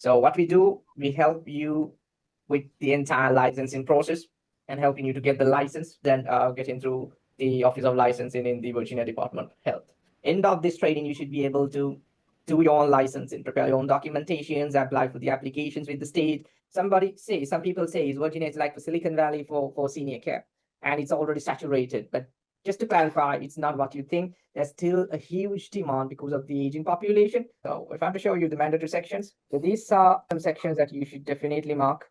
So what we do, we help you with the entire licensing process and helping you to get the license, then getting through the Office of Licensing in the Virginia Department of Health. End of this training, you should be able to do your own licensing, prepare your own documentations, apply for the applications with the state. Some people say Virginia is like the Silicon Valley for senior care, and it's already saturated. But just to clarify, it's not what you think. There's still a huge demand because of the aging population. So if I'm to show you the mandatory sections, so these are some sections that you should definitely mark.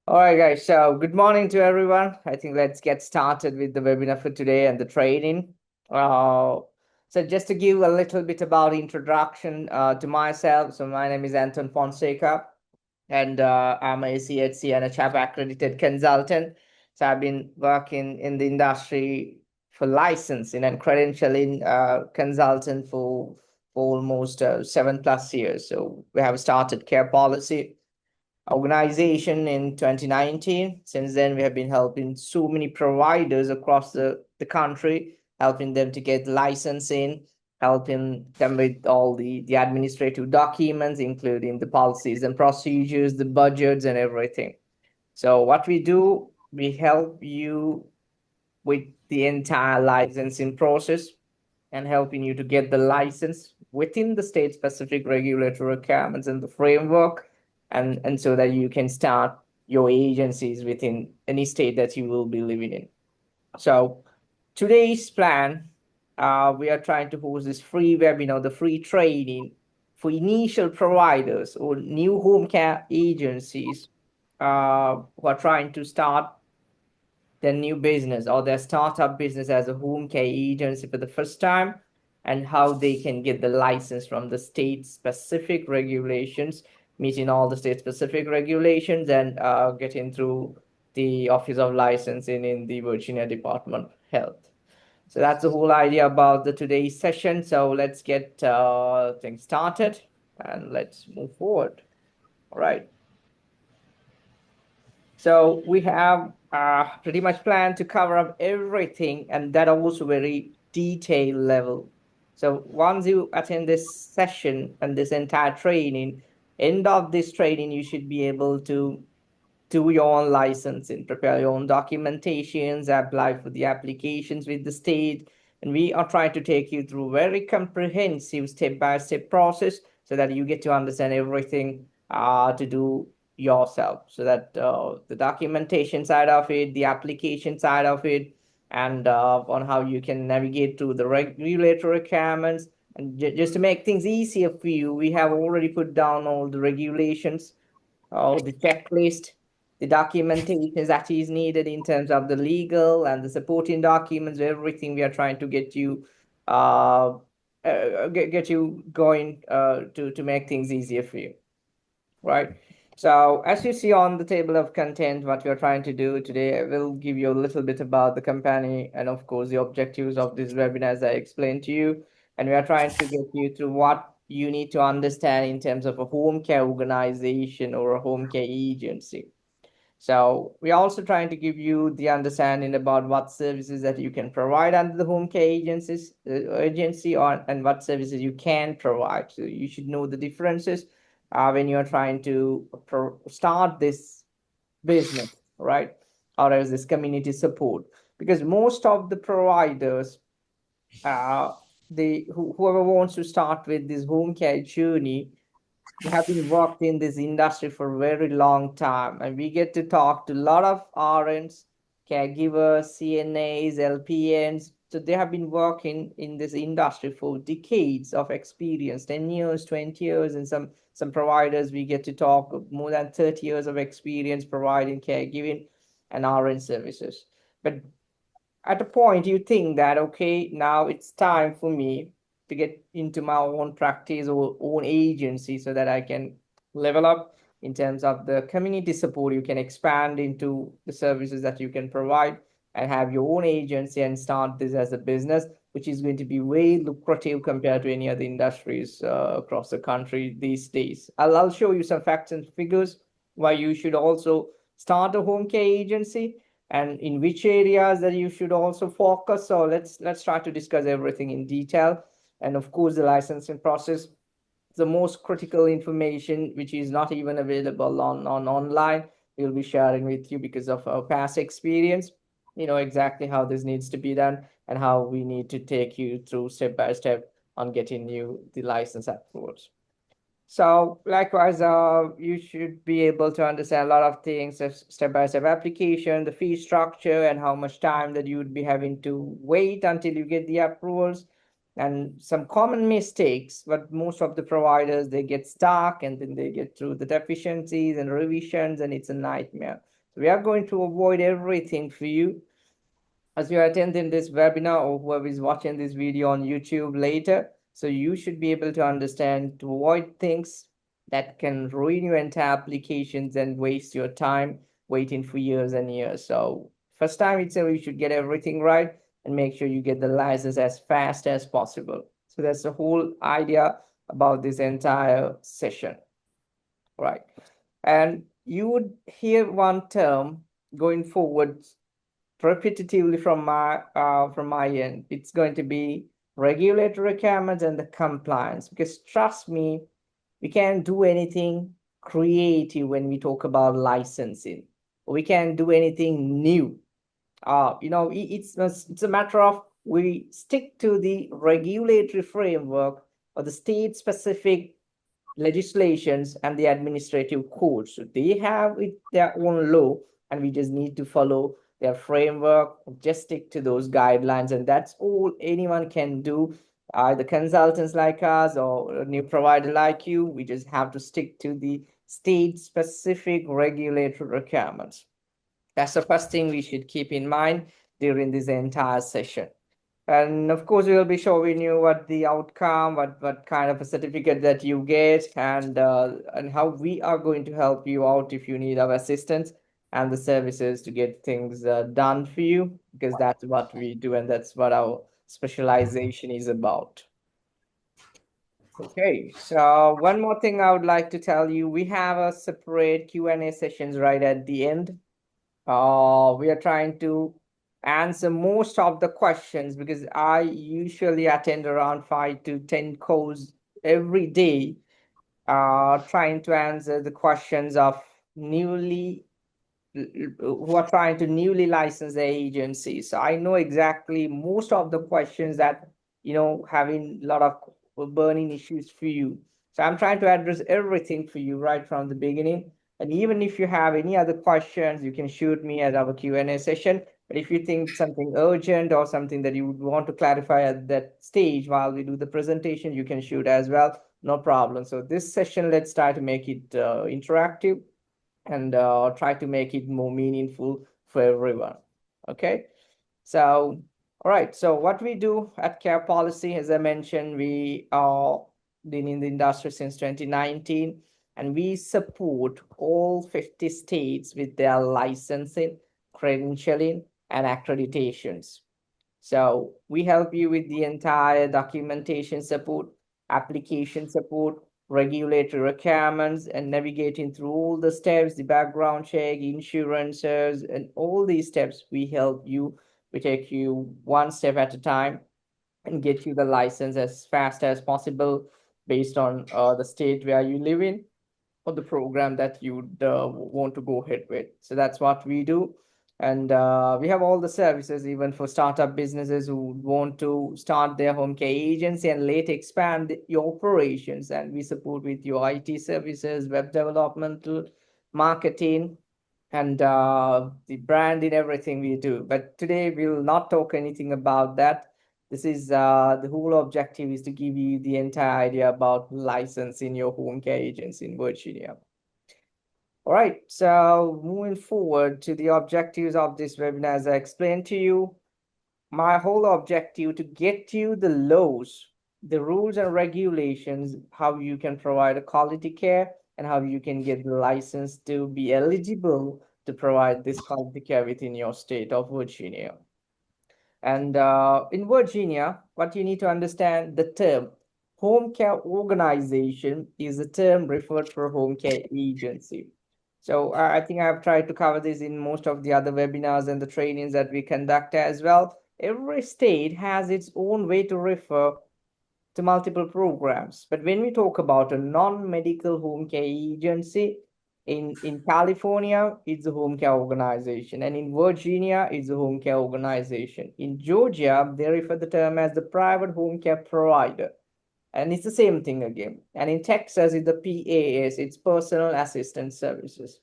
All right, guys. So good morning to everyone. I think let's get started with the webinar for today and the training. So just to give a little bit about introduction to myself. So my name is Anton Fonseca, and I'm a CHC and a CHAP accredited consultant. So I've been working in the industry for licensing and credentialing consultant for almost 7+ years. So we have started care policy organization in 2019. Since then, we have been helping so many providers across the country, helping them to get licensing, helping them with all the administrative documents, including the policies and procedures, the budgets, and everything. So what we do, we help you with the entire licensing process and helping you to get the license within the state specific regulatory requirements and the framework, and so that you can start your agencies within any state that you will be living in. So today's plan, we are trying to host this free webinar, the free training for initial providers or new home care agencies who are trying to start their new business or their startup business as a home care agency for the first time, and how they can get the license from the state specific regulations, meeting all the state specific regulations, and getting through the Office of Licensing in the Virginia Department of Health. So that's the whole idea about the today's session. So let's get things started and let's move forward. All right. So we have pretty much planned to cover up everything, and that also very detailed level. So once you attend this session and this entire training, end of this training, you should be able to do your own licensing, prepare your own documentations, apply for the applications with the state. And we are trying to take you through very comprehensive step-by-step process so that you get to understand everything to do yourself. So that the documentation side of it, the application side of it, and on how you can navigate through the regulatory requirements. And just to make things easier for you, we have already put down all the regulations, the checklist, the documentation that is needed in terms of the legal and the supporting documents, everything we are trying to get you get you going to make things easier for you, right? So as you see on the table of content, what we're trying to do today, I will give you a little bit about the company and of course the objectives of this webinar as I explained to you. And we are trying to get you through what you need to understand in terms of a home care organization or a home care agency. So we're also trying to give you the understanding about what services that you can provide under the home care agency, or and what services you can provide. So you should know the differences when you're trying to start this business, right? Or as this community support, because most of the providers, whoever wants to start with this home care journey, we have been worked in this industry for a very long time, and we get to talk to a lot of RNs, caregivers, CNAs, LPNs. So they have been working in this industry for decades of experience, 10 years, 20 years, and some providers we get to talk more than 30 years of experience providing caregiving and RN services. But at a point you think that, okay, now it's time for me to get into my own practice or own agency so that I can level up in terms of the community support. You can expand into the services that you can provide and have your own agency and start this as a business, which is going to be way lucrative compared to any other industries across the country these days. I'll show you some facts and figures why you should also start a home care agency and in which areas that you should also focus. So let's try to discuss everything in detail. And of course, the licensing process, the most critical information which is not even available on online. We'll be sharing with you because of our past experience. You know exactly how this needs to be done and how we need to take you through step by step on getting you the license approvals. So likewise, you should be able to understand a lot of things, step-by-step application, the fee structure, and how much time that you would be having to wait until you get the approvals, and some common mistakes. But most of the providers, they get stuck and then they get through the deficiencies and revisions, and it's a nightmare. So we are going to avoid everything for you as you're attending this webinar, or whoever is watching this video on YouTube later. So you should be able to understand to avoid things that can ruin your entire applications and waste your time waiting for years and years. So first time itself, you should get everything right and make sure you get the license as fast as possible. So that's the whole idea about this entire session, right? And you would hear one term going forward repetitively from my end. It's going to be regulatory requirements and the compliance, because trust me, we can't do anything creative when we talk about licensing. We can't do anything new. It's a matter of we stick to the regulatory framework or the state specific legislations and the administrative codes. So they have their own law, and we just need to follow their framework, just stick to those guidelines, and that's all anyone can do. Either consultants like us or a new provider like you, we just have to stick to the state specific regulatory requirements. That's the first thing we should keep in mind during this entire session. And of course, we will be showing you what the outcome, what kind of a certificate that you get, and how we are going to help you out if you need our assistance and the services to get things done for you, because that's what we do and that's what our specialization is about. Okay, so one more thing I would like to tell you, we have a separate Q&A sessions right at the end. We are trying to answer most of the questions because I usually attend around 5 to 10 calls every day, trying to answer the questions of newly who are trying to newly license their agency. So I know exactly most of the questions that, having a lot of burning issues for you. So I'm trying to address everything for you right from the beginning. And even if you have any other questions, you can shoot me at our Q&A session. But if you think something urgent or something that you would want to clarify at that stage while we do the presentation, you can shoot as well. No problem. So this session, let's try to make it interactive and try to make it more meaningful for everyone. Okay. So, all right. So what we do at Care Policy, as I mentioned, we are been in the industry since 2019, and we support all 50 states with their licensing, credentialing, and accreditations. So we help you with the entire documentation support, application support, regulatory requirements, and navigating through all the steps, the background check, insurances, and all these steps. We help you. We take you one step at a time and get you the license as fast as possible based on the state where you live in or the program that you'd want to go ahead with. So that's what we do. And we have all the services, even for startup businesses who want to start their home care agency and later expand your operations. And we support with your IT services, web development, marketing, and the brand in everything we do. But today we will not talk anything about that. This is the whole objective is to give you the entire idea about license in your home care agency in Virginia. All right, so moving forward to the objectives of this webinar, as I explained to you, my whole objective to get you the laws, the rules and regulations, how you can provide a quality care and how you can get the license to be eligible to provide this quality care within your state of Virginia. And in Virginia, what you need to understand, the term home care organization is a term referred for home care agency. So I think I've tried to cover this in most of the other webinars and the trainings that we conduct as well. Every state has its own way to refer to multiple programs. But when we talk about a non-medical home care agency, in California, it's a home care organization, and in Virginia, it's a home care organization. In Georgia, they refer the term as the private home care provider, and it's the same thing again. And in Texas, it's the PAS, it's personal assistance services.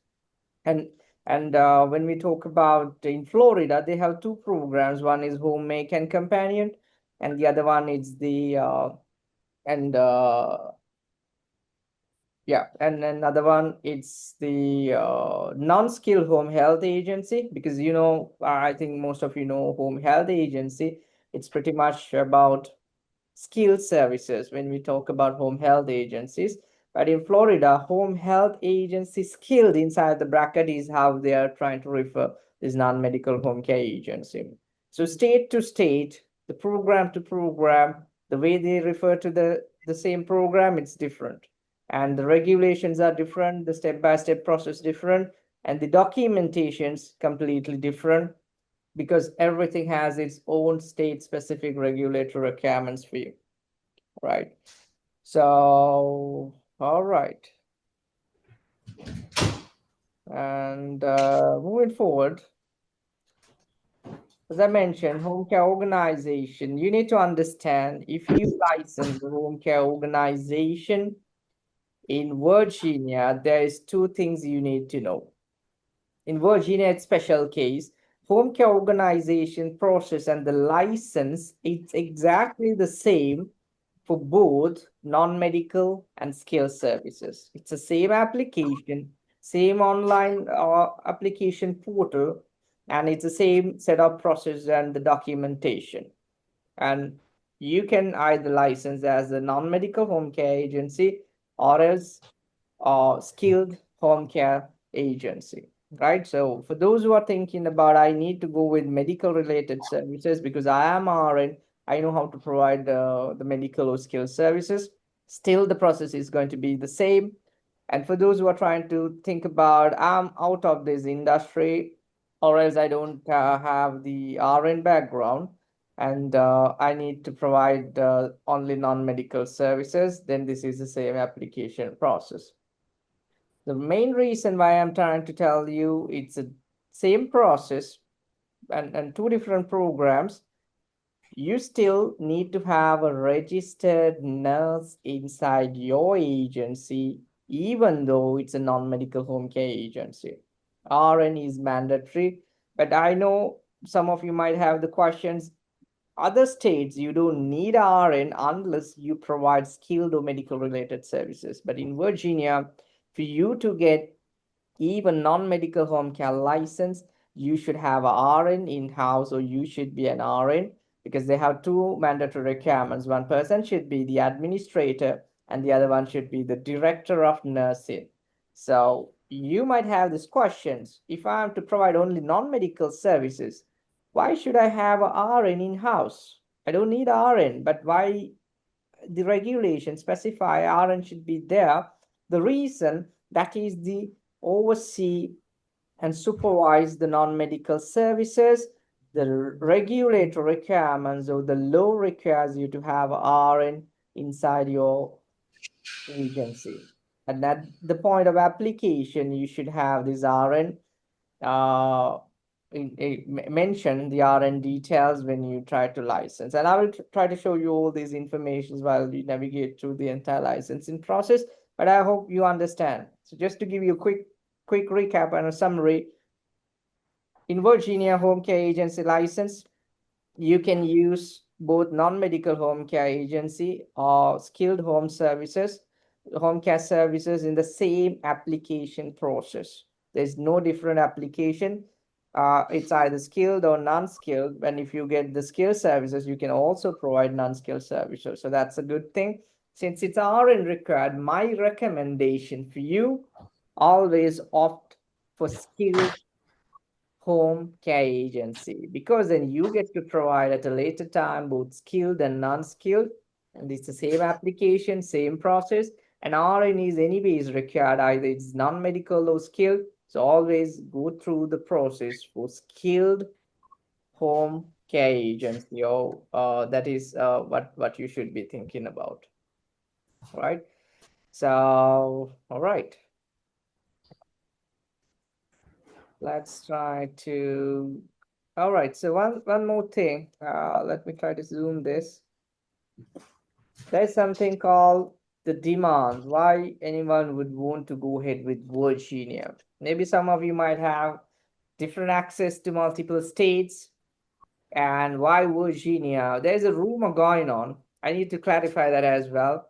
And when we talk about in Florida, they have two programs. One is homemake and companion, and the other one is the and yeah, and another one it's the non-skilled home health agency, because I think most of home health agency. It's pretty much about skilled services when we talk about home health agencies. But in Florida, home health agency skilled inside the bracket is how they are trying to refer this non-medical home care agency. So state to state, the program to program, the way they refer to the same program, it's different. And the regulations are different, the step-by-step process different, and the documentation's completely different, because everything has its own state-specific regulatory requirements for you, right? So, all right. And moving forward, as I mentioned, home care organization, you need to understand if you license a home care organization in Virginia, there is two things you need to know. In Virginia, it's special case. Home care organization process and the license, it's exactly the same for both non-medical and skilled services. It's the same application, same online application portal, and it's the same set of process and the documentation. And you can either license as a non-medical home care agency or as skilled home care agency, right? So for those who are thinking about, I need to go with medical related services because I am RN, I know how to provide the medical or skilled services. Still, the process is going to be the same. And for those who are trying to think about, I'm out of this industry, or else I don't have the RN background, and I need to provide only non-medical services, then this is the same application process. The main reason why I'm trying to tell you it's the same process and two different programs, you still need to have a registered nurse inside your agency, even though it's a non-medical home care agency. RN is mandatory, but I know some of you might have the questions. Other states, you don't need RN unless you provide skilled or medical related services. But in Virginia, for you to get even non-medical home care license, you should have a RN in-house, or you should be an RN, because they have two mandatory requirements. One person should be the administrator and the other one should be the director of nursing. So you might have these questions. If I am to provide only non-medical services, why should I have a RN in-house? I don't need RN, but why the regulation specify RN should be there? The reason that is the oversee and supervise the non-medical services. The regulatory requirements or the law requires you to have RN inside your agency. And at the point of application, you should have this RN uh, mention the RN details when you try to license. And I will try to show you all these informations while we navigate through the entire licensing process, but I hope you understand. So just to give you a quick recap and a summary, in Virginia home care agency license, you can use both non-medical home care agency or skilled home care services in the same application process. There's no different application. It's either skilled or non-skilled. And if you get the skilled services, you can also provide non-skilled services. So that's a good thing. Since it's RN required, my recommendation for you, always opt for skilled home care agency, because then you get to provide at a later time both skilled and non-skilled, and it's the same application, same process. And RN is anyways required, either it's non-medical or skilled. So always go through the process for skilled home care agency, or that is what you should be thinking about, right? So, all right, let's try to. All right, so one more thing. Let me try to zoom this. There's something called the demand. Why anyone would want to go ahead with Virginia? Maybe some of you might have different access to multiple states. And why Virginia? There's a rumor going on. I need to clarify that as well.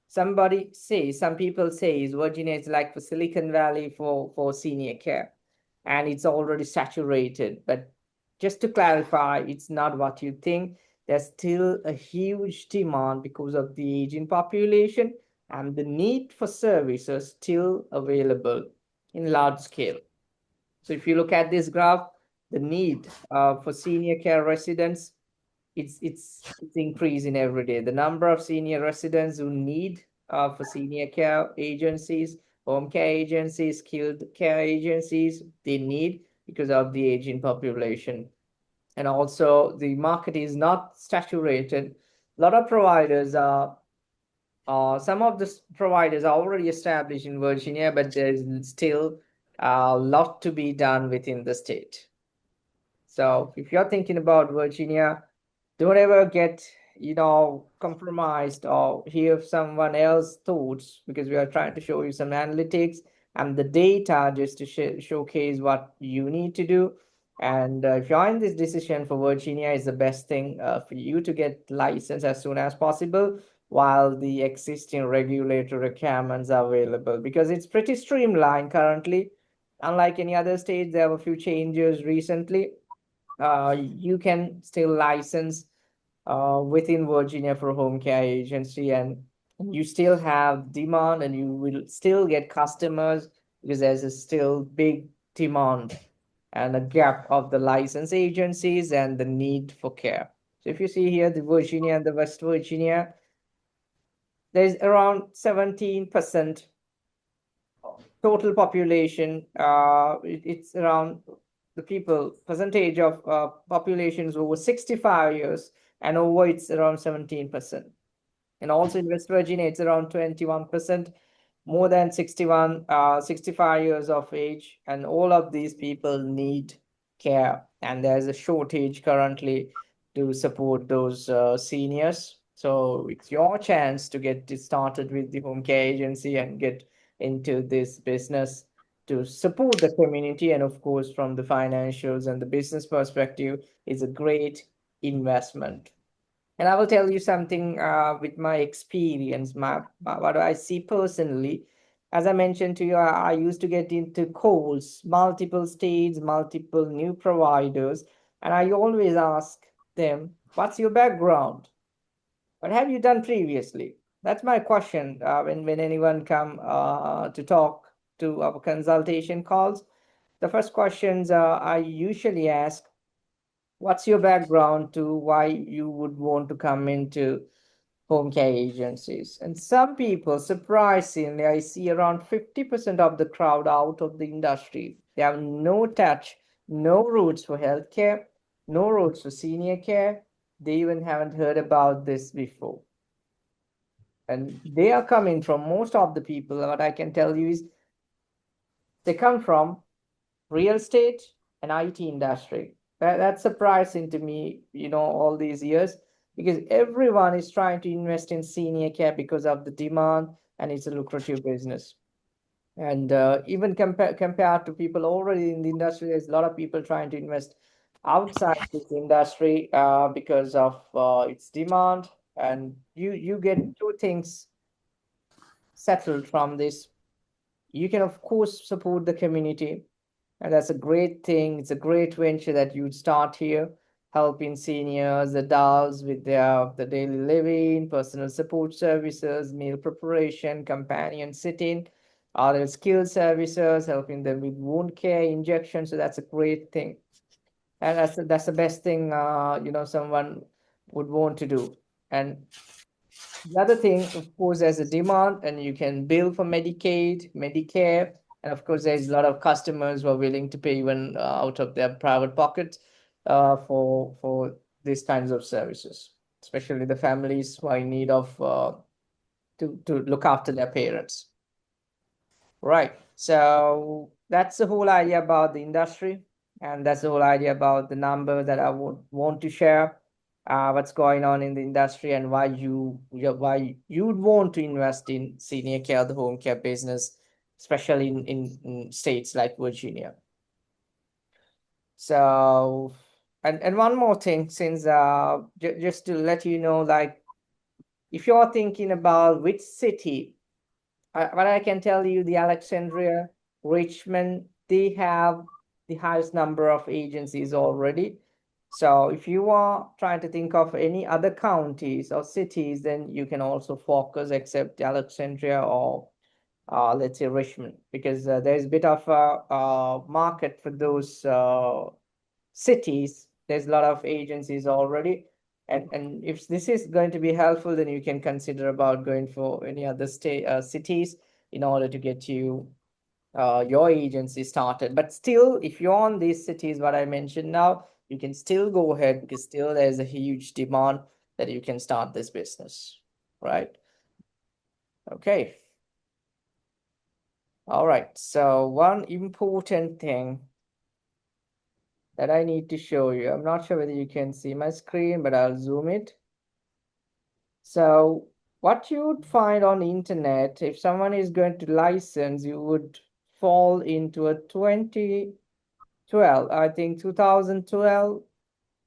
Some people say Virginia is like for Silicon Valley for senior care, and it's already saturated. But just to clarify, it's not what you think. There's still a huge demand because of the aging population and the need for services still available in large scale. So if you look at this graph, the need for senior care residents, it's increasing every day. The number of senior residents who need for senior care agencies, home care agencies, skilled care agencies, they need because of the aging population. And also the market is not saturated. A lot of providers are some of the providers are already established in Virginia, but there's still a lot to be done within the state. So if you're thinking about Virginia, don't ever get, compromised or hear someone else's thoughts, because we are trying to show you some analytics and the data just to showcase what you need to do. And if you're in this decision for Virginia, is the best thing for you to get license as soon as possible while the existing regulatory requirements are available, because it's pretty streamlined currently. Unlike any other state, there have a few changes recently. You can still license within Virginia for home care agency, and you still have demand and you will still get customers because there's a still big demand and a gap of the license agencies and the need for care. So if you see here, the Virginia and the West Virginia, there's around 17% total population. It's around the people percentage of populations over 65 years and over, it's around 17%. And also in West Virginia, it's around 21%, more than 65 years of age. And all of these people need care. And there's a shortage currently to support those seniors. So it's your chance to get started with the home care agency and get into this business to support the community. And of course, from the financials and the business perspective, it's a great investment. And I will tell you something with my experience, what I see personally. As I mentioned to you, I used to get into calls, multiple states, multiple new providers, and I always ask them, "What's your background? What have you done previously?" That's my question when anyone come to talk to our consultation calls. The first questions I usually ask, what's your background to why you would want to come into home care agencies? And some people, surprisingly, I see around 50% of the crowd out of the industry. They have no touch, no roots for healthcare, no roots for senior care. They even haven't heard about this before. And they are coming from, most of the people, what I can tell you is they come from real estate and IT industry. That's surprising to me, all these years, because everyone is trying to invest in senior care because of the demand and it's a lucrative business. And even compared to people already in the industry, there's a lot of people trying to invest outside this industry because of its demand. And you get two things settled from this. You can, of course, support the community, and that's a great thing. It's a great venture that you'd start here, helping seniors, adults with the daily living, personal support services, meal preparation, companion sitting, other skill services, helping them with wound care, injection. So that's a great thing. And that's the best thing someone would want to do. And the other thing, of course, there's a demand, and you can bill for Medicaid, Medicare, and of course, there's a lot of customers who are willing to pay even out of their private pockets for these kinds of services, especially the families who are in need of to look after their parents. Right. So that's the whole idea about the industry, and that's the whole idea about the number that I would want to share. What's going on in the industry and why you'd want to invest in senior care, the home care business, especially in states like Virginia. So, and one more thing, since just to let you know, like if you're thinking about which city, what I can tell you, the Alexandria, Richmond, they have the highest number of agencies already. So if you are trying to think of any other counties or cities, then you can also focus except Alexandria or let's say Richmond, because there's a bit of a market for those cities. There's a lot of agencies already. And if this is going to be helpful, then you can consider about going for any other state cities in order to get you your agency started. But still, if you're on these cities, what I mentioned now, you can still go ahead because still there's a huge demand that you can start this business, right? Okay. All right. So one important thing that I need to show you, I'm not sure whether you can see my screen, but I'll zoom it. So what you would find on the internet, if someone is going to license, you would fall into a 2012, I think 2012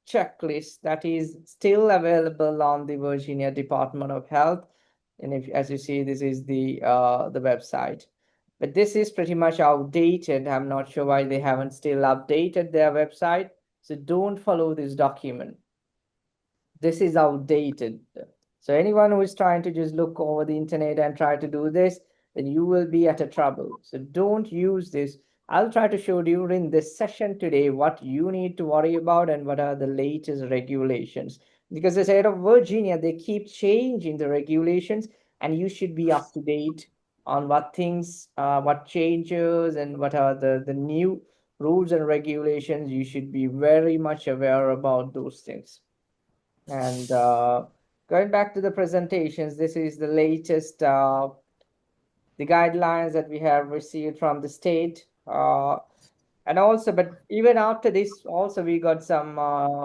checklist that is still available on the Virginia Department of Health. And if, as you see, this is the website. But this is pretty much outdated. I'm not sure why they haven't still updated their website. So don't follow this document. This is outdated. So anyone who is trying to just look over the internet and try to do this, then you will be at a trouble. So don't use this. I'll try to show you in this session today what you need to worry about and what are the latest regulations. Because the state of Virginia, they keep changing the regulations, and you should be up to date on what things, what changes and what are the new rules and regulations. You should be very much aware about those things. And going back to the presentations, this is the latest, the guidelines that we have received from the state. And also, but even after this, also we got some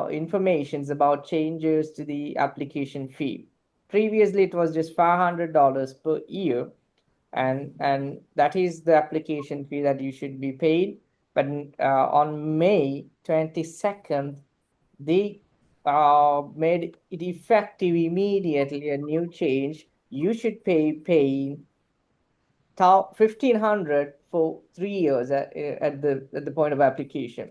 informations about changes to the application fee. Previously, it was just $500 per year, and that is the application fee that you should be paid. But on May 22nd, they made it effective immediately, a new change. You should pay 1,500 for 3 years at the point of application.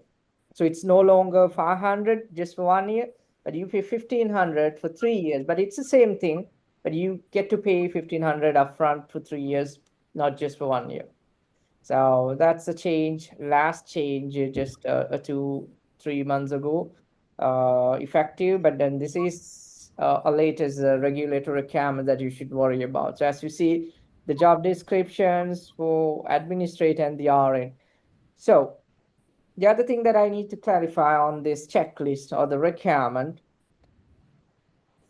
So it's no longer 500 just for 1 year, but you pay 1,500 for 3 years. But it's the same thing, but you get to pay 1,500 upfront for 3 years, not just for 1 year. So that's the change, last change, just 2-3 months ago, effective. But then this is a latest regulatory requirement that you should worry about. So as you see, the job descriptions for administrator and the RN. So the other thing that I need to clarify on this checklist or the requirement,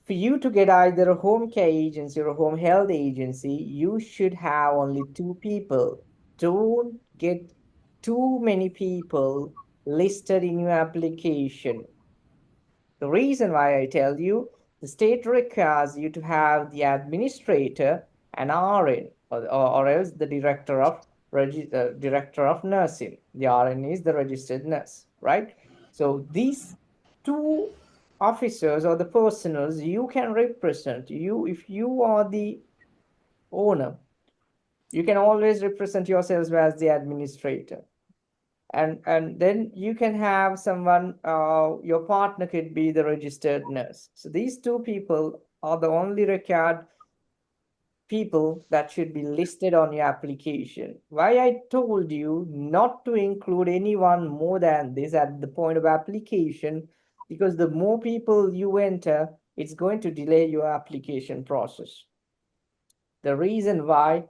for you to get either a home care agency or a home health agency, you should have only 2 people. Don't get too many people listed in your application. The reason why I tell you, the state requires you to have the administrator and RN, or else the director of nursing. The RN is the registered nurse, right? So these two officers or the personals you can represent. You, if you are the owner, you can always represent yourselves as the administrator. And then you can have someone, your partner could be the registered nurse. So these 2 people are the only required people that should be listed on your application. Why I told you not to include anyone more than this at the point of application, because the more people you enter, it's going to delay your application process. The reason why,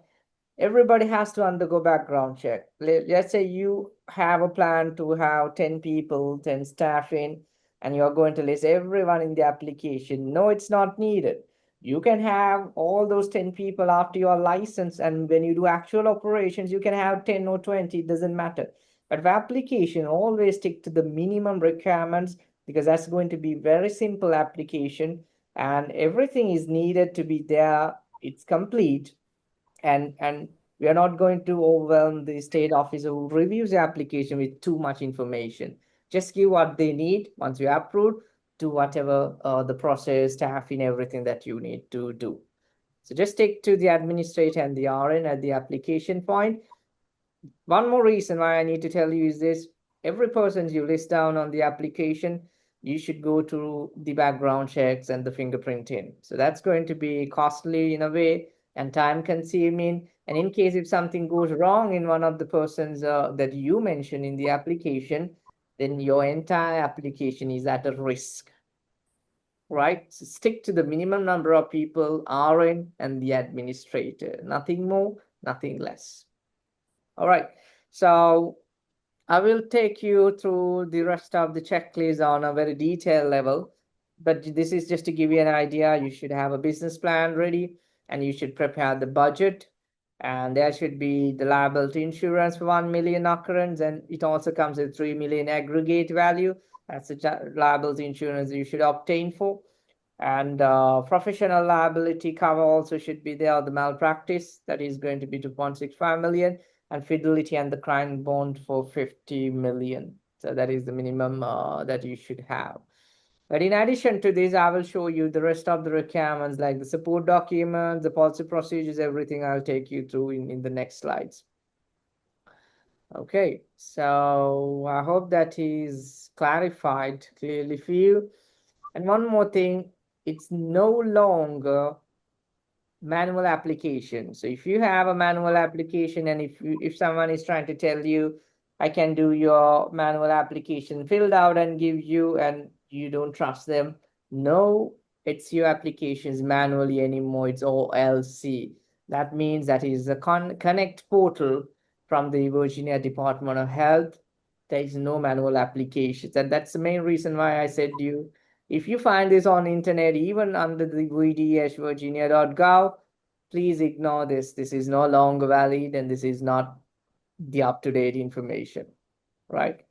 everybody has to undergo background check. Let's say you have a plan to have 10 people, 10 staff in. and you're going to list everyone in the application. No, it's not needed. You can have all those 10 people after your license, and when you do actual operations, you can have 10 or 20, it doesn't matter. But for application, always stick to the minimum requirements, because that's going to be very simple application, and everything is needed to be there. It's complete, and we are not going to overwhelm the state officer who reviews the application with too much information. Just give what they need. Once you approve, do whatever the process, staffing, everything that you need to do. So just stick to the administrator and the RN at the application point. One more reason why I need to tell you is this: every person you list down on the application, you should go through the background checks and the fingerprinting. So that's going to be costly in a way and time consuming. And in case if something goes wrong in one of the persons that you mentioned in the application, then your entire application is at a risk, right? So stick to the minimum number of people, RN and the administrator, nothing more, nothing less. All right. So I will take you through the rest of the checklist on a very detailed level, but this is just to give you an idea. You should have a business plan ready, and you should prepare the budget, and there should be the liability insurance for 1 million occurrence, and it also comes with 3 million aggregate value. That's the liability insurance you should obtain for. And professional liability cover also should be there. The malpractice, that is going to be 2.65 million, and fidelity and the crime bond for 50 million. So that is the minimum that you should have. But in addition to this, I will show you the rest of the requirements, like the support documents, the policy procedures, everything I'll take you through in the next slides. Okay, so I hope that is clarified clearly for you. And one more thing, it's no longer manual application. So if you have a manual application, and if someone is trying to tell you, I can do your manual application filled out and give you, and you don't trust them, no, it's your applications manually anymore. It's OLC. That means that is the connect portal from the Virginia Department of Health. There is no manual applications, and that's the main reason why I said you, if you find this on internet, even under the vdh.virginia.gov, please ignore this. This is no longer valid, and this is not the up-to-date information, right?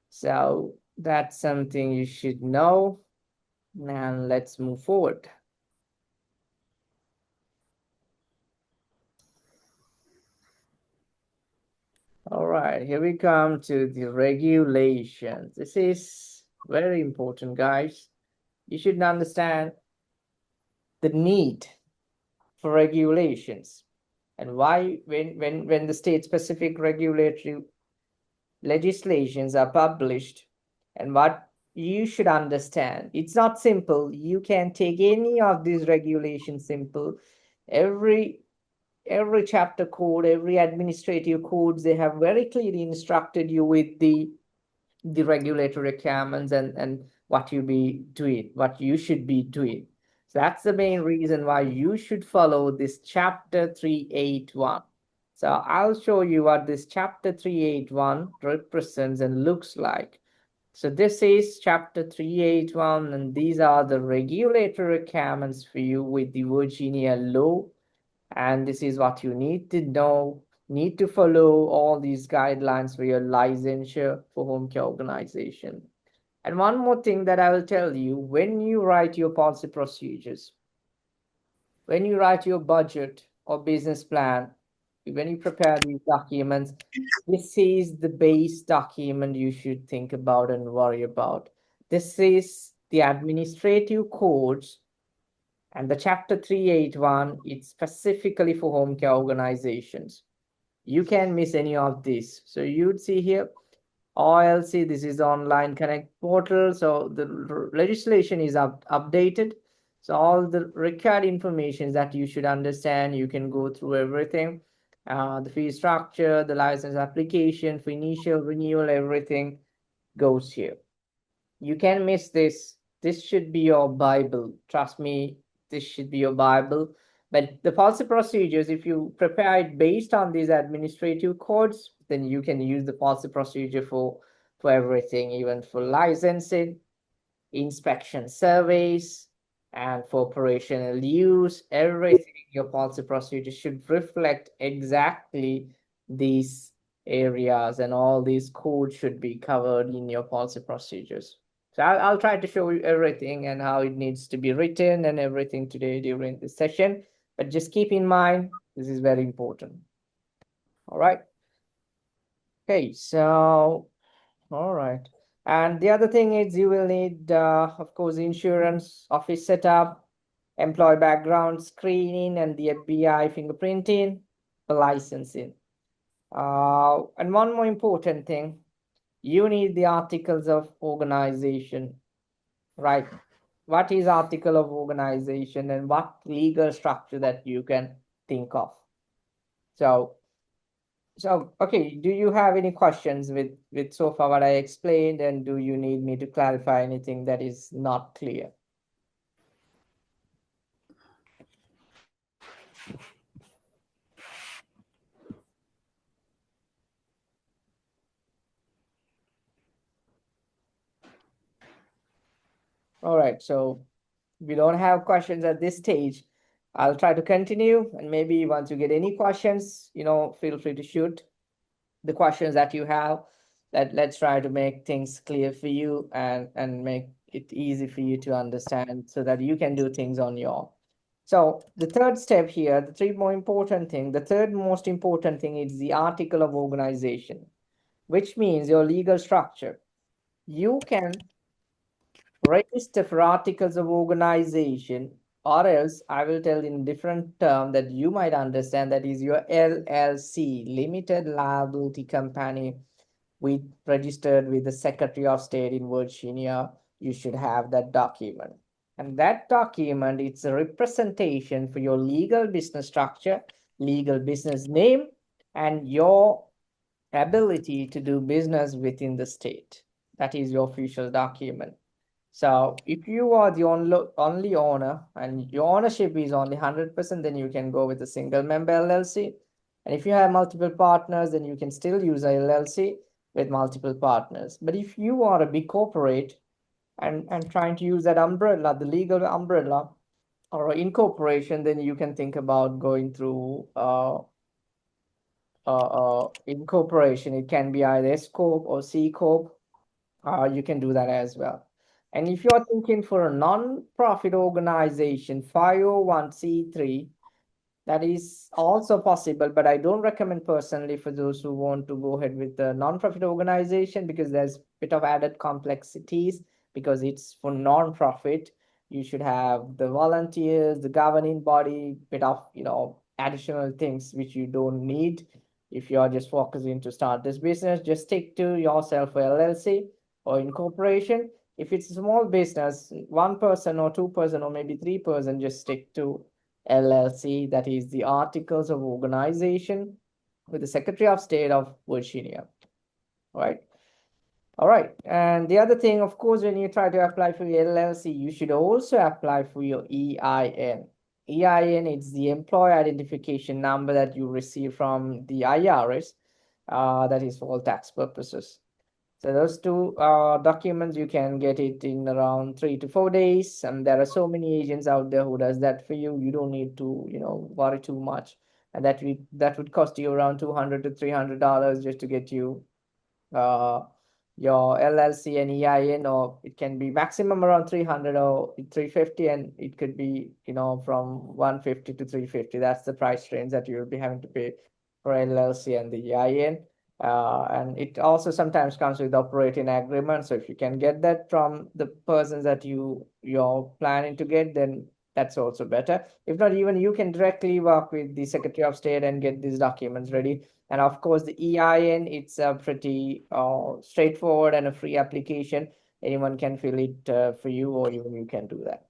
So that's something you should know. And let's move forward. All right, here we come to the regulations. This is very important, guys. You should understand the need for regulations, and why when the state specific regulatory legislations are published, and what you should understand. It's not simple. You can take any of these regulations simple. Every chapter code, every administrative codes, they have very clearly instructed you with the regulatory requirements and what you be doing, what you should be doing. So that's the main reason why you should follow this chapter 381. So I'll show you what this chapter 381 represents and looks like. So this is chapter 381, and these are the regulatory requirements for you with the Virginia law. And this is what you need to know, need to follow all these guidelines for your licensure for home care organization. And one more thing that I will tell you, when you write your policy procedures, when you write your budget or business plan, when you prepare these documents, this is the base document you should think about and worry about. This is the administrative codes, and the chapter 381, it's specifically for home care organizations. You can't miss any of this. So you'd see here, OLC, this is the Online Connect portal. So the legislation is updated. So all the required information that you should understand, you can go through everything. The fee structure, the license application, for initial renewal, everything goes here. You can't miss this. This should be your Bible. Trust me, this should be your Bible. But the policy procedures, if you prepare it based on these administrative codes, then you can use the policy procedure for everything, even for licensing. inspection surveys, and for operational use. Everything in your policy procedure should reflect exactly these areas, and all these codes should be covered in your policy procedures. So I'll try to show you everything and how it needs to be written and everything today during this session. But just keep in mind, this is very important. All right. Okay, so, all right. And the other thing is you will need, of course, insurance, office setup, employee background screening, and the FBI fingerprinting, the licensing. And one more important thing, you need the articles of organization, right? What is article of organization and what legal structure that you can think of? So, okay, do you have any questions with so far what I explained, and do you need me to clarify anything that is not clear? All right, so we don't have questions at this stage. I'll try to continue, and maybe once you get any questions, feel free to shoot the questions that you have. Let's try to make things clear for you and make it easy for you to understand so that you can do things on your own. So the third step here, the the third most important thing is the article of organization, which means your legal structure. You can register for articles of organization, or else I will tell in different term that you might understand, that is your LLC, limited liability company, with registered with the Secretary of State in Virginia. You should have that document. And that document, it's a representation for your legal business structure, legal business name, and your ability to do business within the state. That is your official document. So if you are the only owner and your ownership is only 100%, then you can go with a single member LLC. And if you have multiple partners, then you can still use a LLC with multiple partners. But if you are a big corporate and trying to use that umbrella, the legal umbrella or incorporation, then you can think about going through incorporation. It can be either S Corp or C Corp. You can do that as well. And if you're thinking for a non-profit organization, 501(c)(3), that is also possible, but I don't recommend personally for those who want to go ahead with the non-profit organization, because there's a bit of added complexities, because it's for non-profit. You should have the volunteers, the governing body, bit of, additional things which you don't need. If you're just focusing to start this business, just stick to yourself for LLC or incorporation. If it's a small business, one person or two person or maybe three person, just stick to LLC, that is the Articles of Organization with the Secretary of State of Virginia. Right. All right. And the other thing, of course, when you try to apply for your LLC, you should also apply for your EIN. EIN is the employee identification number that you receive from the IRS. That is for all tax purposes. So those two documents, you can get it in around 3 to 4 days. And there are so many agents out there who does that for you. You don't need to, worry too much. And that would cost you around $200 to $300 just to get you uh, your LLC and EIN, or it can be maximum around 300 or 350, and it could be, from 150 to 350. That's the price range that you'll be having to pay for LLC and the EIN. And it also sometimes comes with operating agreement. So if you can get that from the persons that you're planning to get, then that's also better. If not, even you can directly work with the Secretary of State and get these documents ready. And of course, the EIN, it's a pretty straightforward and a free application. Anyone can fill it for you, or even you can do that.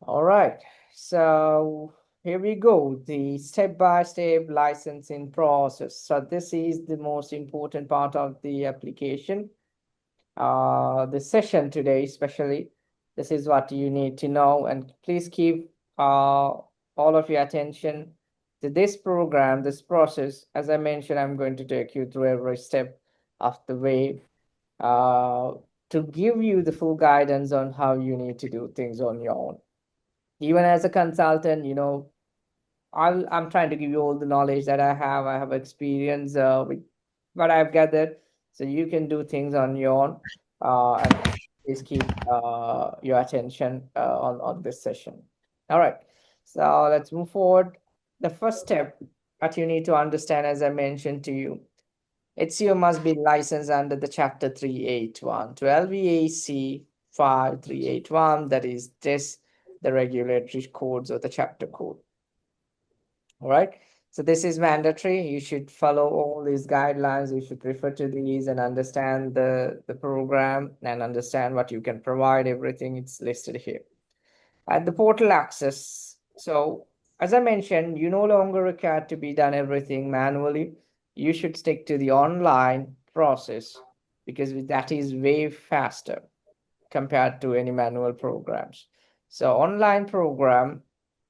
All right. So here we go, the step-by-step licensing process. So this is the most important part of the application. The session today, especially, this is what you need to know. And please keep all of your attention to this program, this process. As I mentioned, I'm going to take you through every step of the way. to give you the full guidance on how you need to do things on your own. Even as a consultant, I'm trying to give you all the knowledge that I have. I have experience with what I've gathered, so you can do things on your own. And please keep your attention on this session. All right, so let's move forward. The first step that you need to understand, as I mentioned to you, HCO must be licensed under the Chapter 381, 12 VAC 5381. That is just the regulatory codes or the chapter code. All right. So this is mandatory. You should follow all these guidelines. You should refer to these and understand the program and understand what you can provide. Everything it's listed here. At the portal access. So as I mentioned, you no longer require to be done everything manually. You should stick to the online process because that is way faster compared to any manual programs. So online program,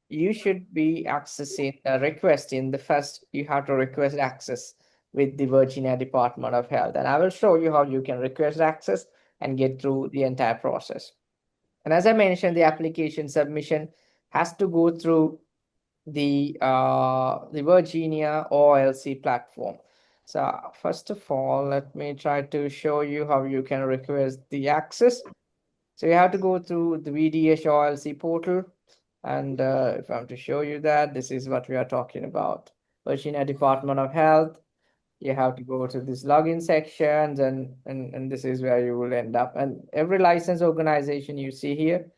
you should be accessing a request in the first, you have to request access with the Virginia Department of Health. And I will show you how you can request access and get through the entire process. And as I mentioned, the application submission has to go through the Virginia OLC platform. So first of all, let me try to show you how you can request the access. So you have to go through the VDH OLC portal. And if I'm to show you that, this is what we are talking about. Virginia Department of Health. You have to go to this login sections and this is where you will end up. And every license organization you see here,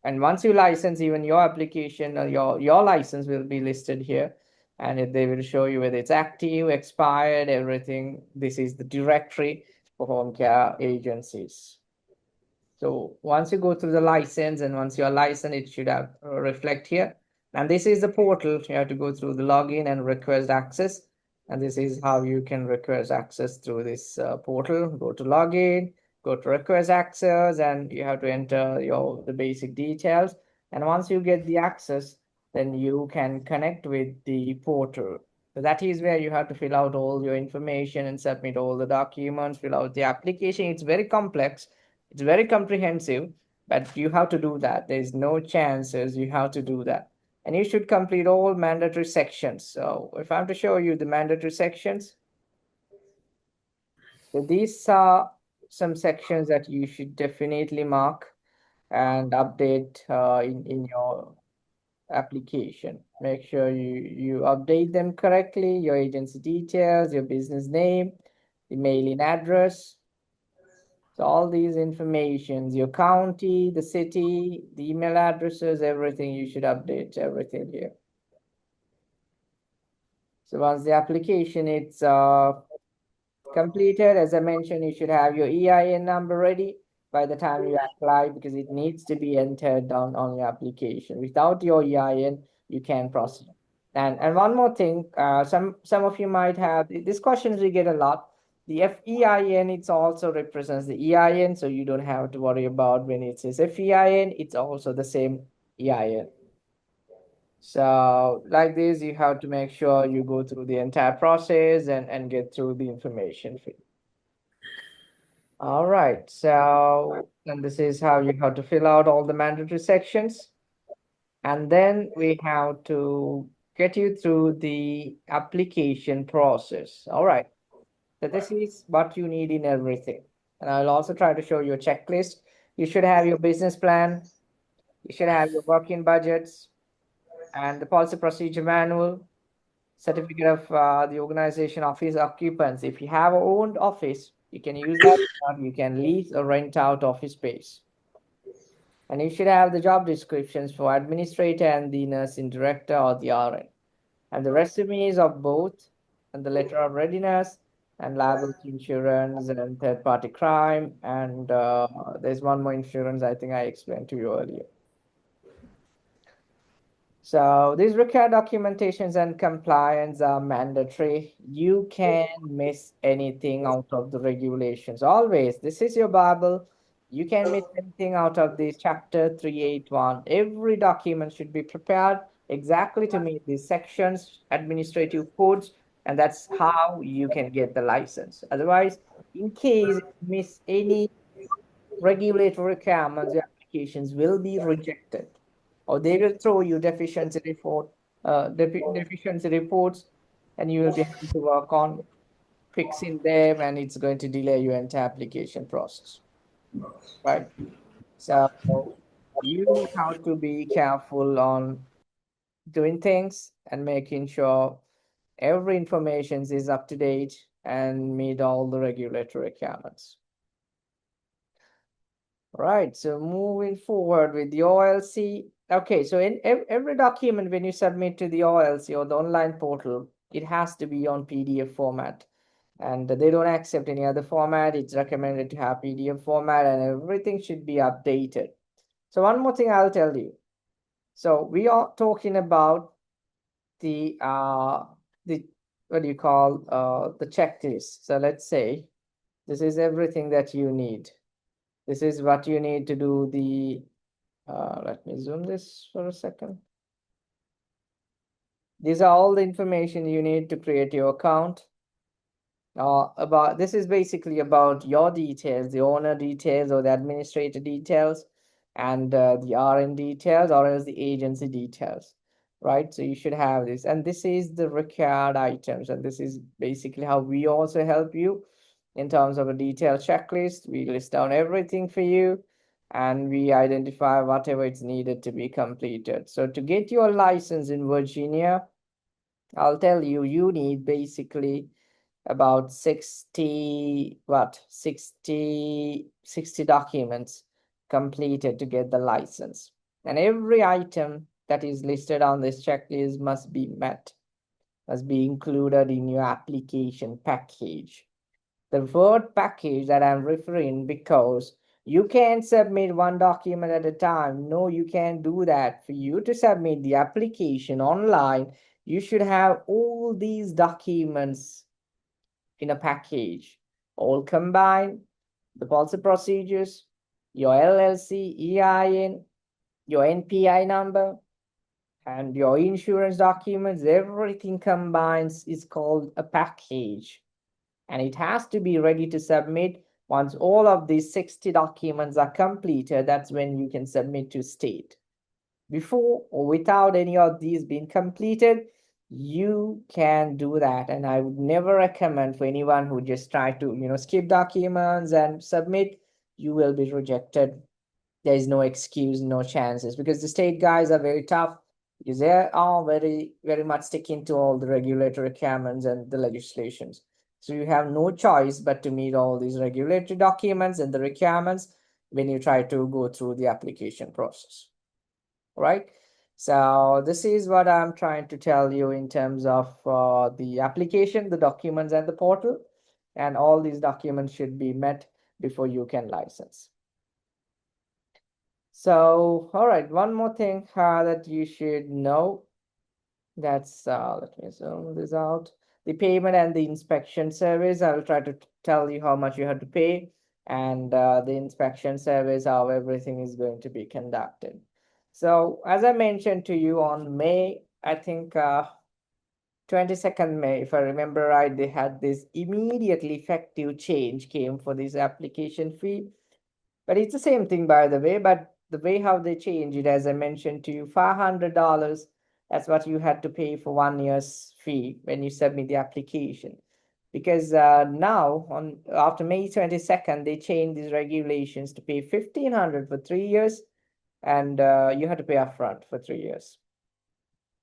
and once you license, even your application or your license will be listed here, and they will show you whether it's active, expired, everything. This is the directory for home care agencies. So once you go through the license and once you're licensed, it should have reflect here. And this is the portal. You have to go through the login and request access. And this is how you can request access through this portal. Go to login, go to request access, and you have to enter the basic details. And once you get the access, then you can connect with the portal. So that is where you have to fill out all your information and submit all the documents, fill out the application. It's very complex, it's very comprehensive, but you have to do that. There's no chances you have to do that. And you should complete all mandatory sections. So if I'm to show you the mandatory sections, so these are some sections that you should definitely mark and update in your application. Make sure you update them correctly, your agency details, your business name, the mailing address. So all these informations, your county, the city, the email addresses, everything, you should update everything here. So once the application is completed, as I mentioned, you should have your EIN number ready by the time you apply because it needs to be entered down on your application. Without your EIN, you can proceed. And one more thing, some of you might have these questions we get a lot. The FEIN, it also represents the EIN, so you don't have to worry about when it says FEIN, it's also the same EIN. So like this, you have to make sure you go through the entire process and get through the information. All right, so and this is how you have to fill out all the mandatory sections. And then we have to get you through the application process. All right, so this is what you need in everything. And I'll also try to show you a checklist. You should have your business plan. You should have your working budgets and the policy procedure manual, certificate of the organization office occupants. If you have a owned office, you can use that. You can lease or rent out office space. And you should have the job descriptions for administrator and the nursing director or the RN. And the resumes of both, and the letter of readiness, and liability insurance, and third party crime. And there's one more insurance I think I explained to you earlier. So these required documentations and compliance are mandatory. You can miss anything out of the regulations. Always, this is your Bible. You can miss anything out of this chapter 381. Every document should be prepared exactly to meet these sections, administrative codes, and that's how you can get the license. Otherwise, in case you miss any regulatory requirements, your applications will be rejected, or they will throw you deficiency reports, and you will be having to work on fixing them, and it's going to delay your entire application process, right? So you have to be careful on doing things and making sure every information is up to date and meet all the regulatory requirements. Right, so moving forward with the OLC. Okay, so in every document when you submit to the OLC or the online portal, it has to be on PDF format. And they don't accept any other format. It's recommended to have PDF format, and everything should be updated. So one more thing I'll tell you. So we are talking about the what do you call the checklist. So let's say this is everything that you need. This is what you need to do the let me zoom this for a second. These are all the information you need to create your account. About this is basically about your details, the owner details or the administrator details, and the RN details or else the agency details, right? So you should have this, and this is the required items, and this is basically how we also help you in terms of a detailed checklist. We list down everything for you, and we identify whatever is needed to be completed. So to get your license in Virginia, I'll tell you, you need basically about 60 documents completed to get the license, and every item that is listed on this checklist must be met, must be included in your application package. The word package that I'm referring, because you can't submit one document at a time. No, you can't do that. For you to submit the application online, you should have all these documents in a package, all combined, the policy procedures, your LLC, EIN, your NPI number, and your insurance documents, everything combines is called a package. And it has to be ready to submit. Once all of these 60 documents are completed, that's when you can submit to state. Before or without any of these being completed, you can do that, and I would never recommend for anyone who just try to skip documents and submit. You will be rejected. There is no excuse, no chances, because the state guys are very tough, because they are very very much sticking to all the regulatory requirements and the legislations. So you have no choice but to meet all these regulatory documents and the requirements when you try to go through the application process, right? So this is what I'm trying to tell you in terms of the application, the documents, and the portal. And all these documents should be met before you can license. So, all right, one more thing that you should know. That's, let me zoom this out. The payment and the inspection service, I will try to tell you how much you have to pay, and the inspection service, how everything is going to be conducted. So as I mentioned to you on May, I think 22nd May, if I remember right, they had this immediately effective change came for this application fee. But it's the same thing, by the way, but the way how they change it, as I mentioned to you, $500, that's what you had to pay for 1 year's fee when you submit the application. Because now, on after May 22nd, they changed these regulations to pay 1,500 for 3 years, and you had to pay upfront for 3 years.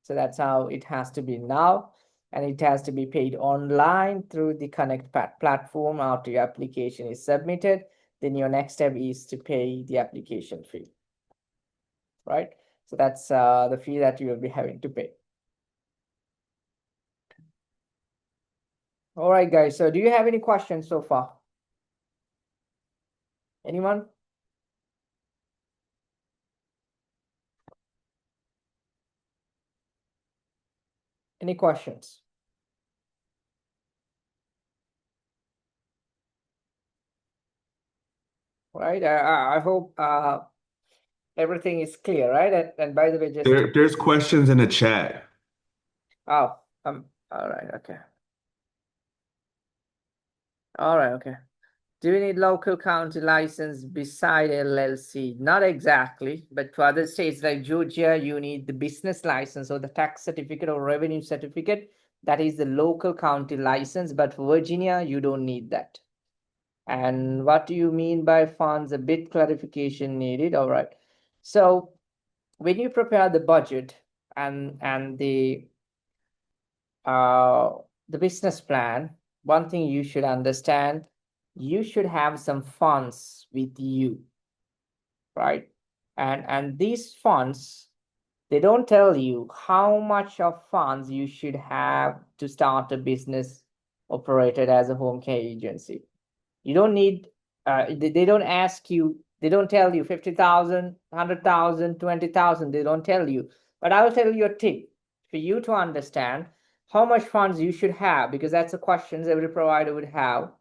So that's how it has to be now, and it has to be paid online through the Connect platform after your application is submitted. Then your next step is to pay the application fee, right? So that's the fee that you will be having to pay. All right, guys. So do you have any questions so far? Anyone? Any questions? Right. I hope everything is clear, right? And by the way, just There's questions in the chat. oh, all right, okay. All right, okay. Do you need local county license beside LLC? Not exactly, but for other states like Georgia, you need the business license or the tax certificate or revenue certificate. That is the local county license, but for Virginia, you don't need that. And what do you mean by funds? A bit clarification needed. All right. So when you prepare the budget and the business plan, one thing you should understand, you should have some funds with you, right? And these funds, they don't tell you how much of funds you should have to start a business operated as a home care agency. You don't need, they don't ask you, they don't tell you 50,000, 100,000, 20,000. They don't tell you. But I will tell you a tip for you to understand how much funds you should have, because that's the questions every provider would have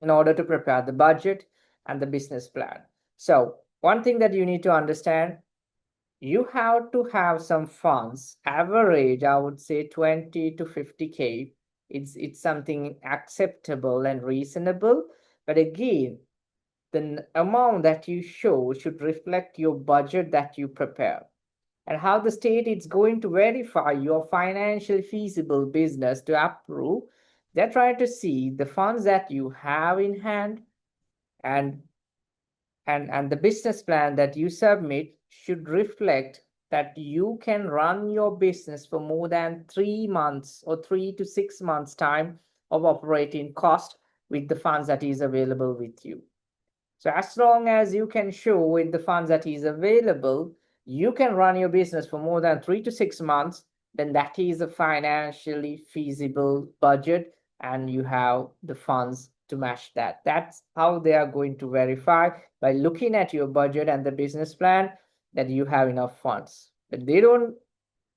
in order to prepare the budget and the business plan. So one thing that you need to understand, you have to have some funds, average, I would say 20 to 50K. It's something acceptable and reasonable. But again, the amount that you show should reflect your budget that you prepare. And how the state is going to verify your financially feasible business to approve, they're trying to see the funds that you have in hand, and and the business plan that you submit should reflect that you can run your business for more than 3 months or 3 to 6 months time of operating cost with the funds that is available with you. So as long as you can show with the funds that is available, you can run your business for more than 3 to 6 months, then that is a financially feasible budget and you have the funds to match that. That's how they are going to verify, by looking at your budget and the business plan, that you have enough funds. But they don't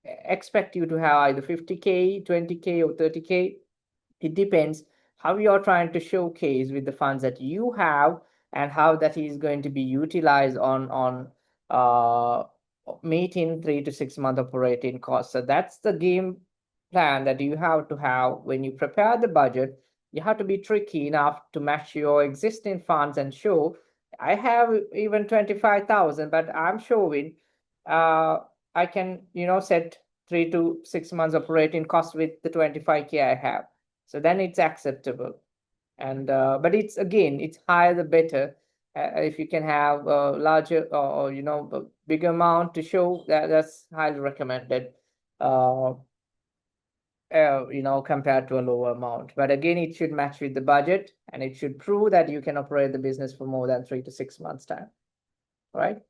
expect you to have either 50K, 20K, or 30K. It depends how you are trying to showcase with the funds that you have and how that is going to be utilized on uh, meeting 3 to 6 month operating costs. So that's the game plan that you have to have when you prepare the budget. You have to be tricky enough to match your existing funds and show, I have even 25,000, but I'm showing I can, set 3 to 6 months operating cost with the 25K I have. So then it's acceptable. And but it's, again, it's higher the better. If you can have a larger or a big amount to show, that's highly recommended, compared to a lower amount. But again, it should match with the budget and it should prove that you can operate the business for more than 3 to 6 months time, right?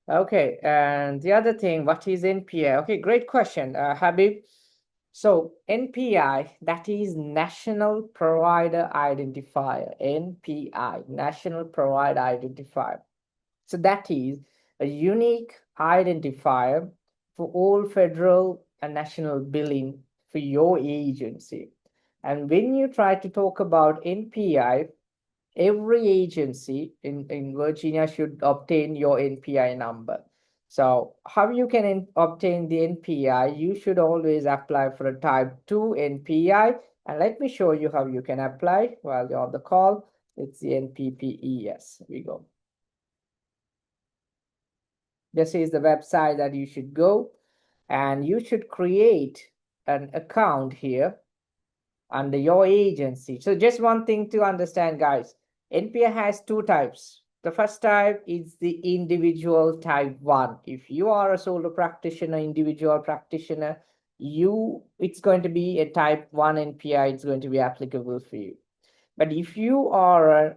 Okay, and the other thing, what is NPI? Okay, great question, Habib. So NPI, that is National Provider Identifier, NPI, National Provider Identifier. So that is a unique identifier for all federal and national billing for your agency. And when you try to talk about NPI, every agency in Virginia should obtain your NPI number. So how you can obtain the NPI? You should always apply for a type 2 NPI. And let me show you how you can apply while you're on the call. It's the NPPES. Here we go. This is the website that you should go, and you should create an account here under your agency. So just one thing to understand, guys. NPI has two types. The first type is the individual type 1. If you are a solo practitioner, individual practitioner, it's going to be a type 1 NPI. It's going to be applicable for you. But if you are an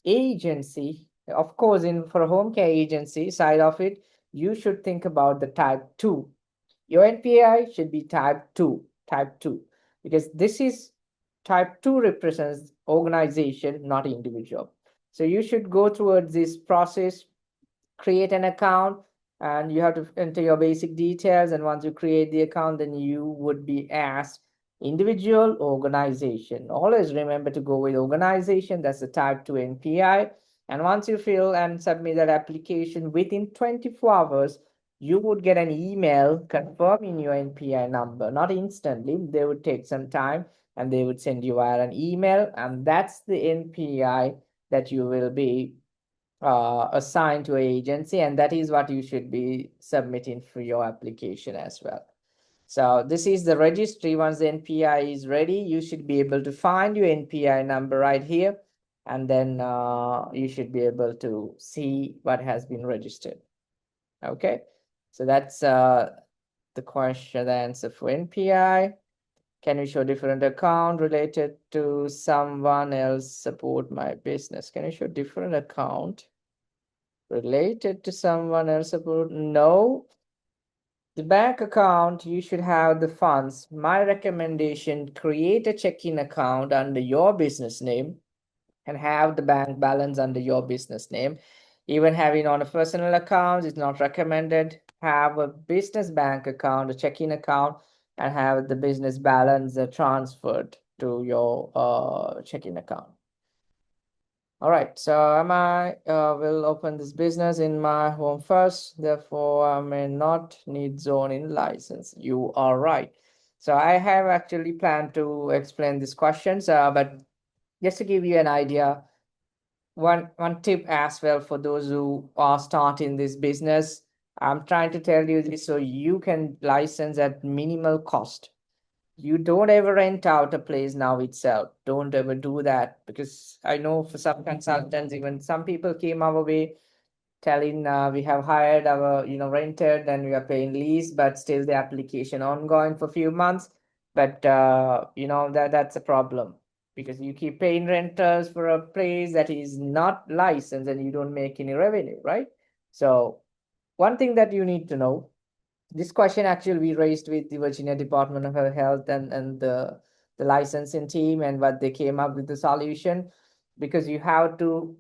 agency, of course, for a home care agency side of it, you should think about the type 2. Your NPI should be type 2, because this is type 2 represents organization, not individual. So you should go towards this process, create an account, and you have to enter your basic details. And once you create the account, then you would be asked individual, organization. Always remember to go with organization. That's the type 2 NPI. And once you fill and submit that application within 24 hours, you would get an email confirming your NPI number. Not instantly, they would take some time, and they would send you via an email, and that's the NPI that you will be assigned to an agency, and that is what you should be submitting for your application as well. So this is the registry. Once the NPI is ready, you should be able to find your NPI number right here, and then you should be able to see what has been registered. Okay, so that's the question, the answer for NPI. Can you show different account related to someone else support my business? Can you show different account related to someone else support? No. The bank account, you should have the funds. My recommendation, create a checking account under your business name and have the bank balance under your business name. Even having on a personal account is not recommended. Have a business bank account, a checking account, and have the business balance transferred to your checking account. All right, so I will open this business in my home first. Therefore, I may not need zoning license. You are right. So I have actually planned to explain these questions, but just to give you an idea, one tip as well for those who are starting this business, I'm trying to tell you this so you can license at minimal cost. You don't ever rent out a place now itself. Don't ever do that, because I know for some consultants, even some people came our way telling we have hired our rented and we are paying lease, but still the application ongoing for a few months. But that's a problem, because you keep paying renters for a place that is not licensed and you don't make any revenue, right? So one thing that you need to know, this question actually we raised with the Virginia Department of Health and the licensing team, and what they came up with the solution, because you have to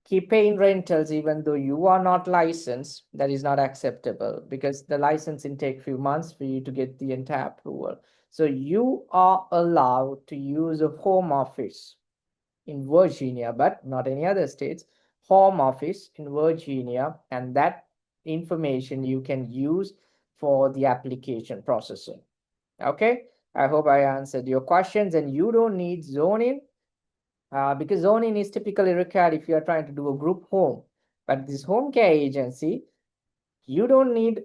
keep paying rentals even though you are not licensed. That is not acceptable, because the licensing take few months for you to get the entire approval. So you are allowed to use a home office in Virginia, but not any other states. Home office in Virginia, and that information you can use for the application processing. Okay, I hope I answered your questions, and you don't need zoning because zoning is typically required if you are trying to do a group home. But this home care agency, you don't need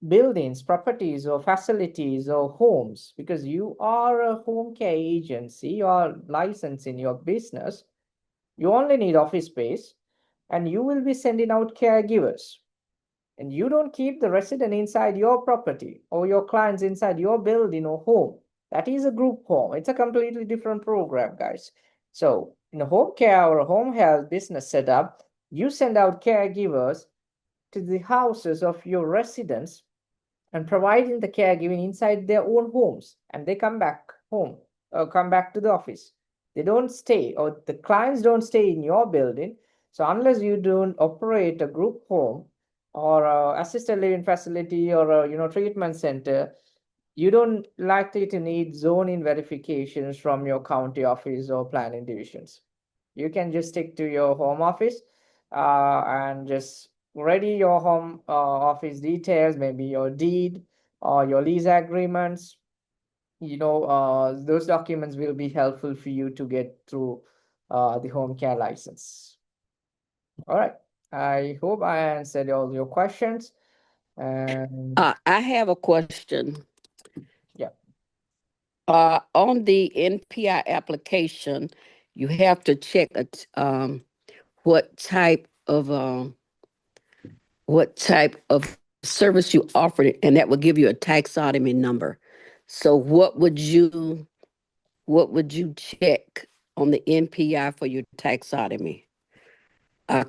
buildings, properties, or facilities or homes, because you are a home care agency. You are licensed in your business. You only need office space, and you will be sending out caregivers. And you don't keep the resident inside your property or your clients inside your building or home. That is a group home. It's a completely different program, guys. So in a home care or a home health business setup, you send out caregivers to the houses of your residents and providing the caregiving inside their own homes, and they come back home or come back to the office. They don't stay, or the clients don't stay in your building. So unless you don't operate a group home or a assisted living facility or a treatment center, you don't likely to need zoning verifications from your county office or planning divisions. You can just stick to your home office and just ready your home office details, maybe your deed or your lease agreements. Those documents will be helpful for you to get through the home care license. All right. I hope I answered all your questions. And I have a question. yeah. On the NPI application, you have to check what type of service you offered, and that will give you a taxonomy number. So what would you check on the NPI for your taxonomy?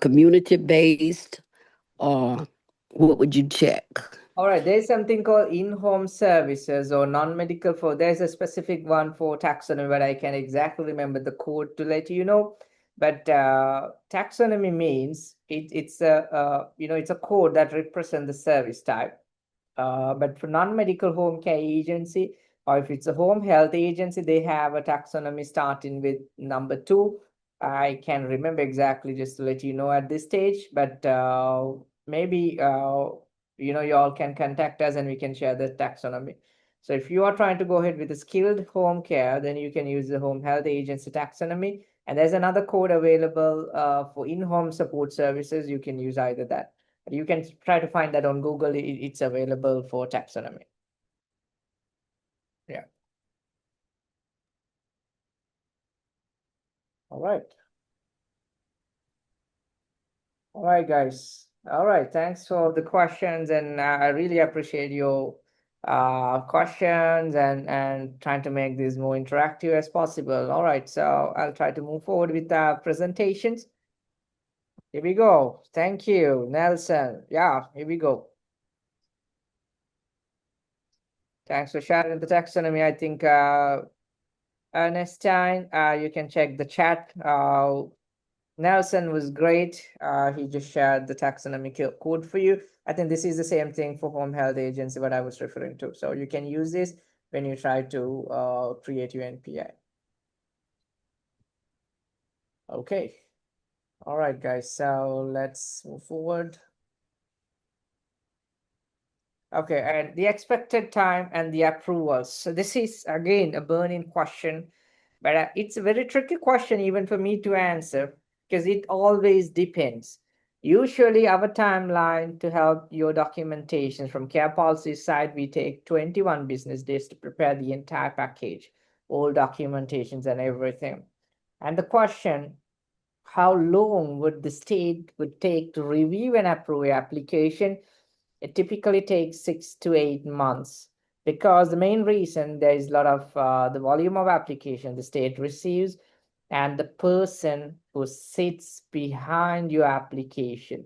Community based, or what would you check? All right, there's something called in-home services or non-medical there's a specific one for taxonomy, but I can exactly remember the code to let you know. But taxonomy means it's a code that represents the service type. But for non-medical home care agency, or if it's a home health agency, they have a taxonomy starting with number 2. I can remember exactly, just to let you know at this stage, but maybe you all can contact us and we can share the taxonomy. So if you are trying to go ahead with the skilled home care, then you can use the home health agency taxonomy. And there's another code available for in-home support services. You can use either that. You can try to find that on Google. It's available for taxonomy. Yeah. All right. All right, guys. All right. Thanks for the questions. And I really appreciate your questions and trying to make this more interactive as possible. All right. So I'll try to move forward with the presentations. Here we go. Thank you, Nelson. Yeah, here we go. Thanks for sharing the taxonomy. I think Ernestine, you can check the chat. Nelson was great. He just shared the taxonomy code for you. I think this is the same thing for home health agency, what I was referring to. So you can use this when you try to create your NPI. Okay. All right, guys. So let's move forward. Okay, and the expected time and the approvals. So this is again a burning question, but it's a very tricky question even for me to answer because it always depends. Usually our timeline to help your documentation from care policy side, we take 21 business days to prepare the entire package, all documentations and everything. And the question, how long would the state would take to review and approve your application? It typically takes 6 to 8 months because the main reason there is a lot of the volume of application the state receives and the person who sits behind your application.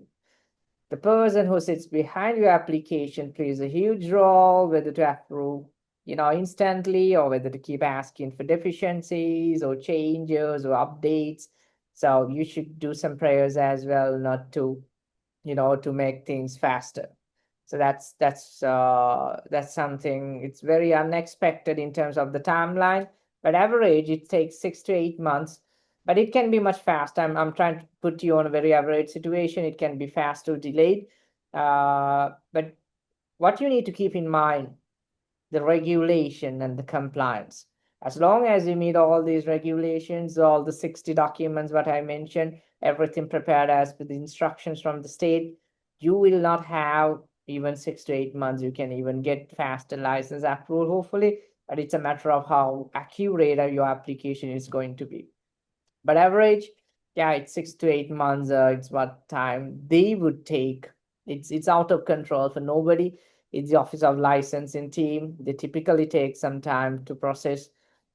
The person who sits behind your application plays a huge role whether to approve, instantly or whether to keep asking for deficiencies or changes or updates. So you should do some prayers as well, not to, to make things faster. So that's something, it's very unexpected in terms of the timeline, but average it takes 6 to 8 months, but it can be much fast. I'm trying to put you on a very average situation. It can be fast or delayed. But what you need to keep in mind, the regulation and the compliance. As long as you meet all these regulations, all the 60 documents, what I mentioned, everything prepared as per the instructions from the state, you will not have even 6 to 8 months. You can even get faster license approval, hopefully, but it's a matter of how accurate your application is going to be. But average, yeah, it's 6 to 8 months. It's what time they would take. It's out of control for nobody. It's the Office of Licensing team. They typically take some time to process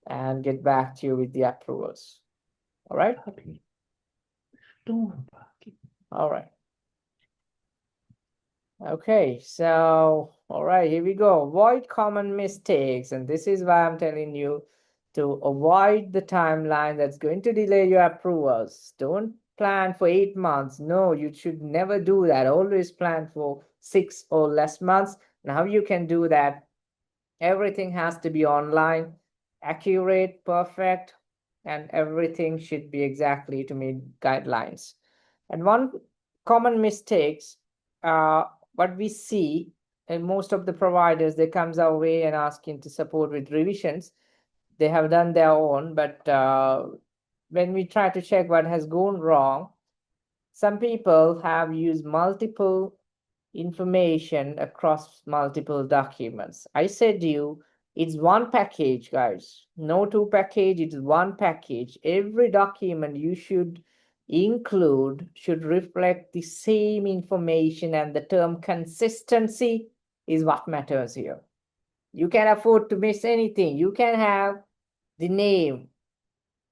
and get back to you with the approvals. All right. All right. Okay, so all right, here we go. Avoid common mistakes, and this is why I'm telling you to avoid the timeline that's going to delay your approvals. Don't plan for 8 months. No, you should never do that. Always plan for 6 or less months. Now you can do that. Everything has to be online, accurate, perfect, and everything should be exactly to meet guidelines. And one common mistakes, what we see in most of the providers, they comes our way and asking to support with revisions. They have done their own, but when we try to check what has gone wrong, some people have used multiple information across multiple documents. I said you, it's one package, guys. No two package, it's one package. Every document you should include should reflect the same information, and the term consistency is what matters here. You can afford to miss anything. You can have the name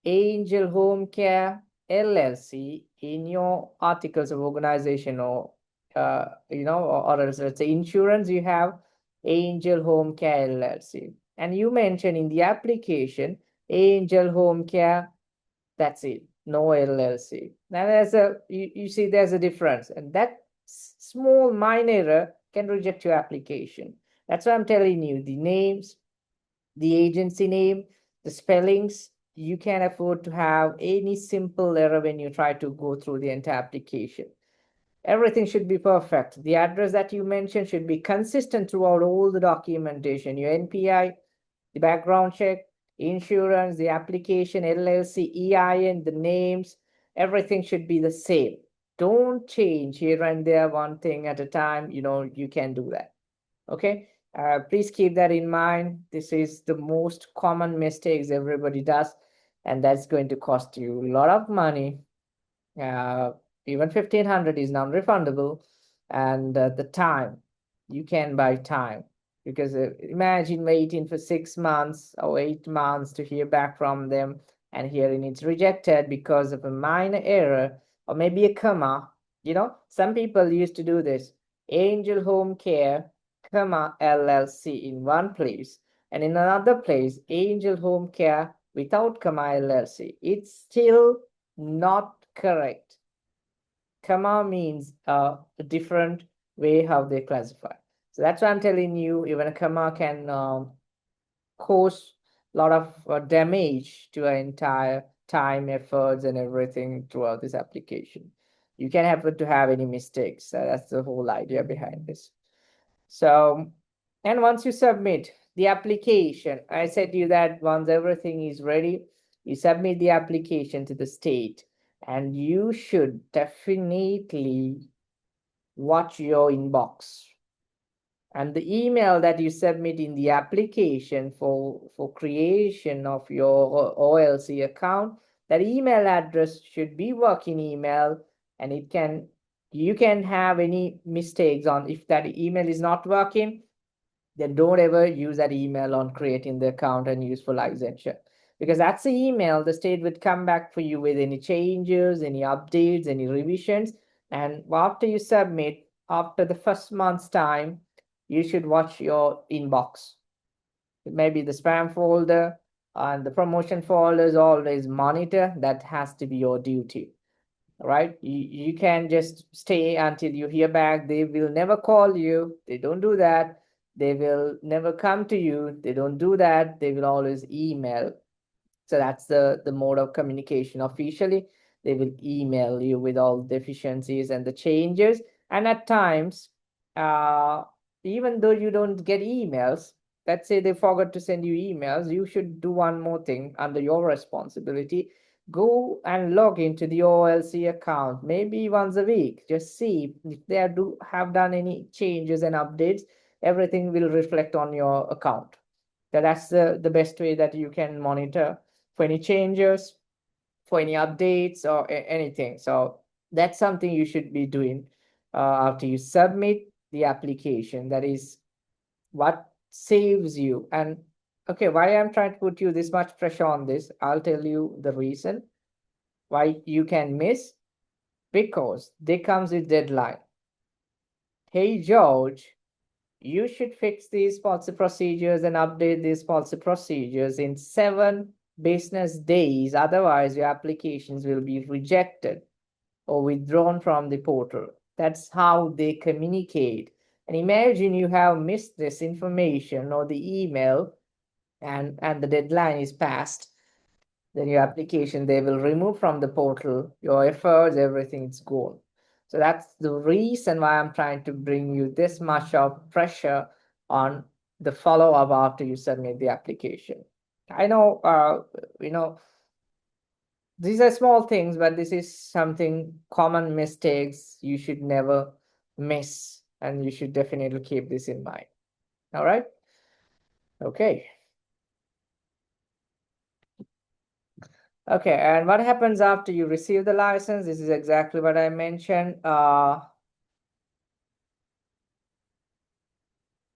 Angel Home Care LLC in your articles of organization, or or else let's say insurance, you have Angel Home Care LLC, and you mention in the application Angel Home Care. That's it, no LLC. Now you see there's a difference, and that small minor error can reject your application. That's why I'm telling you the names, the agency name, the spellings. You can afford to have any simple error when you try to go through the entire application. Everything should be perfect. The address that you mentioned should be consistent throughout all the documentation. Your NPI, the background check, insurance, the application, LLC, EIN, the names, everything should be the same. Don't change here and there one thing at a time. You can do that. Okay. Please keep that in mind. This is the most common mistakes everybody does, and that's going to cost you a lot of money. Even 1,500 is non-refundable, and the time, you can buy time, because imagine waiting for 6 months or 8 months to hear back from them, and hearing it's rejected because of a minor error or maybe a comma. Some people used to do this: Angel Home Care, comma, LLC in one place, and in another place Angel Home Care without comma, LLC. It's still not correct. Comma means a different way how they classify. So that's why I'm telling you, even a comma can cause a lot of damage to our entire time, efforts, and everything throughout this application. You can happen to have any mistakes. That's the whole idea behind this. So, and once you submit the application, I said to you that once everything is ready, you submit the application to the state, and you should definitely watch your inbox. And the email that you submit in the application for creation of your OLC account, that email address should be working email, and you can have any mistakes on. If that email is not working, then don't ever use that email on creating the account and use for licensure, because that's the email the state would come back for you with any changes, any updates, any revisions. And after you submit, after the first month's time, you should watch your inbox. It may be the spam folder and the promotion folders. Always monitor. That has to be your duty. Right? You can just stay until you hear back. They will never call you. They don't do that. They will never come to you. They don't do that. They will always email. So that's the mode of communication. Officially, they will email you with all the deficiencies and the changes. And at times, even though you don't get emails, let's say they forgot to send you emails, you should do one more thing under your responsibility. Go and log into the OLC account maybe once a week. Just see if they have done any changes and updates. Everything will reflect on your account. That's the best way that you can monitor for any changes, for any updates, or anything. So that's something you should be doing after you submit the application. That is what saves you. And okay, why I'm trying to put you this much pressure on this, I'll tell you the reason why you can miss. Because they comes with deadline. Hey George, you should fix these policy procedures and update these policy procedures in 7 business days. Otherwise, your applications will be rejected or withdrawn from the portal. That's how they communicate. And imagine you have missed this information or the email, and the deadline is passed. Then your application, they will remove from the portal, your efforts, everything is gone. So that's the reason why I'm trying to bring you this much of pressure on the follow-up after you submit the application. I know, these are small things, but this is something common mistakes you should never miss, and you should definitely keep this in mind. All right. Okay. Okay, and what happens after you receive the license? This is exactly what I mentioned.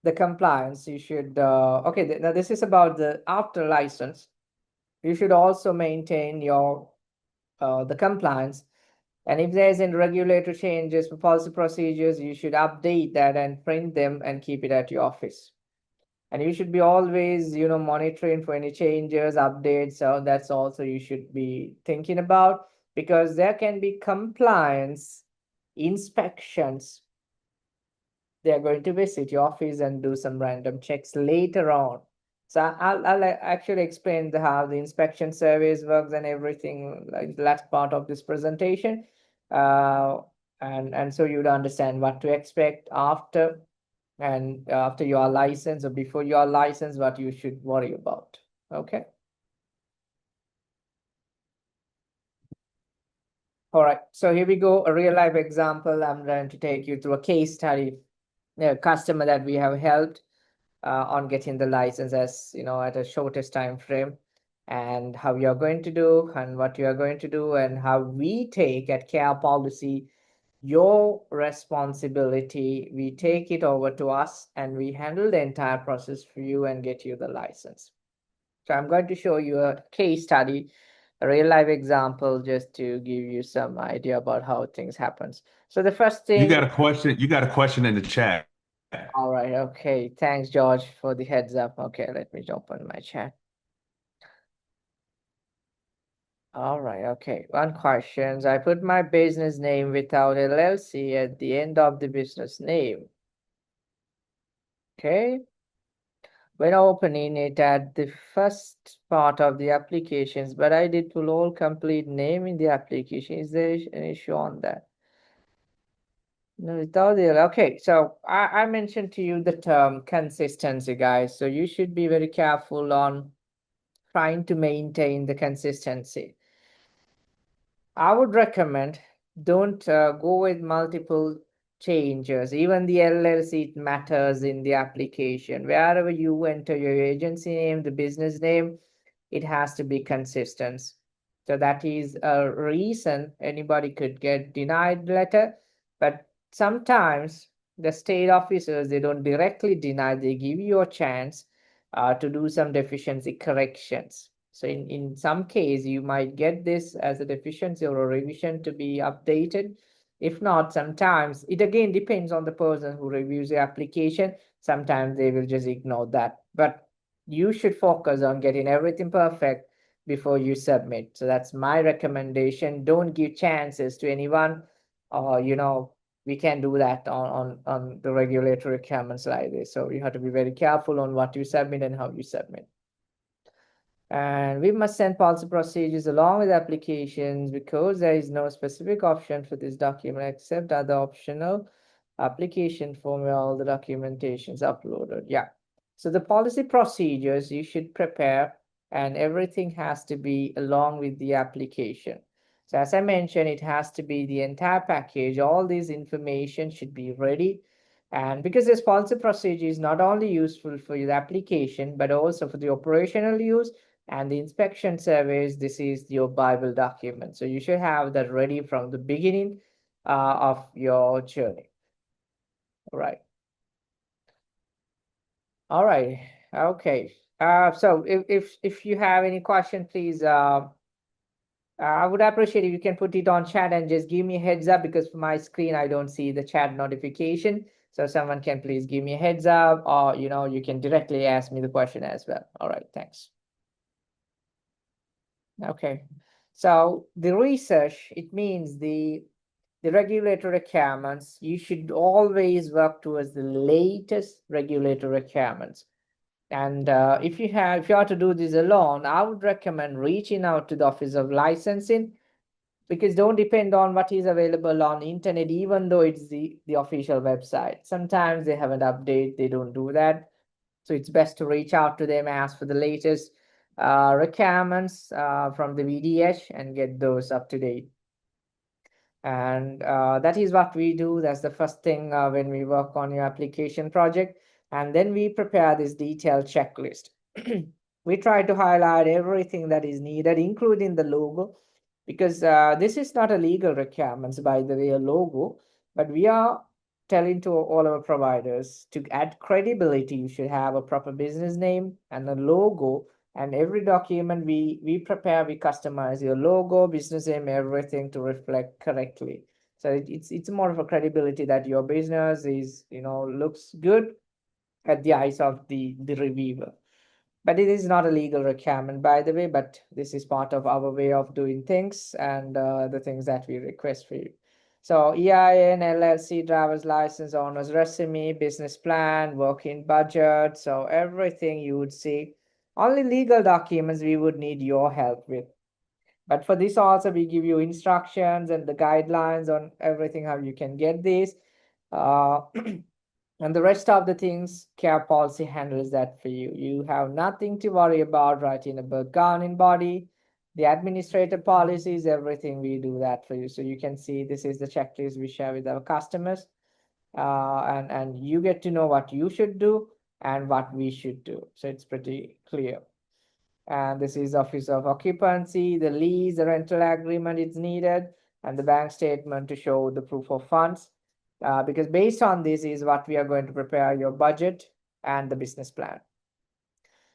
The compliance, you should, okay, now this is about the after license. You should also maintain your, the compliance. And if there's any regulatory changes for policy procedures, you should update that and print them and keep it at your office. And you should be always, monitoring for any changes, updates. So that's also you should be thinking about, because there can be compliance inspections. They're going to visit your office and do some random checks later on. So I'll actually explain how the inspection service works and everything, like the last part of this presentation. And so you'd understand what to expect after, and after you are licensed or before you are licensed, what you should worry about. Okay. All right, so here we go, a real life example. I'm going to take you through a case study, a customer that we have helped on getting the license, as you know, at a shortest time frame, and how you're going to do and what you are going to do, and how we take at Care Policy your responsibility. We take it over to us and we handle the entire process for you and get you the license. So I'm going to show you a case study, a real life example, just to give you some idea about how things happens. So the first You thing. got a question? You got a question in the chat. All right, okay. Thanks, George, for the heads up. Okay, let me open my chat. All right, okay. One question. I put my business name without LLC at the end of the business name. Okay. When opening it at the first part of the applications, but I did put all complete name in the application. Is there an issue on that? No, without the, okay. So I mentioned to you the term consistency, guys. So you should be very careful on trying to maintain the consistency. I would recommend don't go with multiple changes. Even the LLC, it matters in the application. Wherever you enter your agency name, the business name, it has to be consistent. So that is a reason anybody could get denied letter, but sometimes the state officers, they don't directly deny, they give you a chance to do some deficiency corrections. So in some case, you might get this as a deficiency or a revision to be updated. If not, sometimes it again depends on the person who reviews the application. Sometimes they will just ignore that. But you should focus on getting everything perfect before you submit. So that's my recommendation. Don't give chances to anyone. You know, we can do that on the regulatory requirements like this. So you have to be very careful on what you submit and how you submit. And we must send policy procedures along with applications because there is no specific option for this document except other optional application form where all the documentation is uploaded. Yeah. So the policy procedures you should prepare, and everything has to be along with the application. So as I mentioned, it has to be the entire package. All this information should be ready. And because this policy procedure is not only useful for the application, but also for the operational use and the inspection surveys, this is your Bible document. So you should have that ready from the beginning of your journey. All right. All right. Okay. So if you have any question, please, I would appreciate if you can put it on chat and just give me a heads up, because for my screen, I don't see the chat notification. So someone can please give me a heads up, or, you know, you can directly ask me the question as well. All right. Thanks. Okay, so the research, it means the regulatory requirements, you should always work towards the latest regulatory requirements. And if you are to do this alone, I would recommend reaching out to the Office of Licensing, because don't depend on what is available on internet, even though it's the official website. Sometimes they haven't updated, they don't do that. So it's best to reach out to them, ask for the latest requirements from the VDH and get those up to date. And that is what we do. That's the first thing when we work on your application project. And then we prepare this detailed checklist. We try to highlight everything that is needed, including the logo, because this is not a legal requirements, by the way, a logo, but we are telling to all our providers to add credibility, you should have a proper business name and a logo. And every document we prepare, we customize your logo, business name, everything to reflect correctly. So it's more of a credibility that your business is, you know, looks good at the eyes of the reviewer. But it is not a legal requirement, by the way, but this is part of our way of doing things and the things that we request for you. So EIN, LLC, driver's license, owner's resume, business plan, working budget. So everything you would see. Only legal documents we would need your help with. But for this also, we give you instructions and the guidelines on everything, how you can get this. And the rest of the things, care policy handles that for you. You have nothing to worry about writing a governing body. The administrative policies, everything, we do that for you. So you can see this is the checklist we share with our customers. And you get to know what you should do and what we should do. So it's pretty clear. And this is Office of Occupancy, the lease, the rental agreement is needed, and the bank statement to show the proof of funds. Because based on this is what we are going to prepare your budget and the business plan.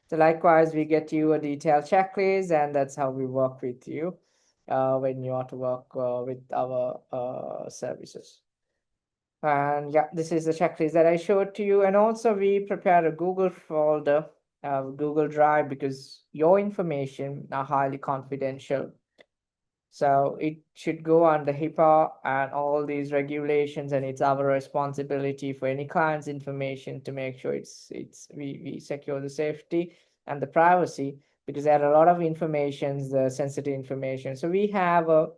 So likewise, we get you a detailed checklist, and that's how we work with you when you want to work with our services. And yeah, this is the checklist that I showed to you. And also we prepare a Google folder, Google Drive, because your information are highly confidential. So it should go under HIPAA and all these regulations, and it's our responsibility for any client's information to make sure we secure the safety and the privacy, because there are a lot of information, the sensitive information. So we have a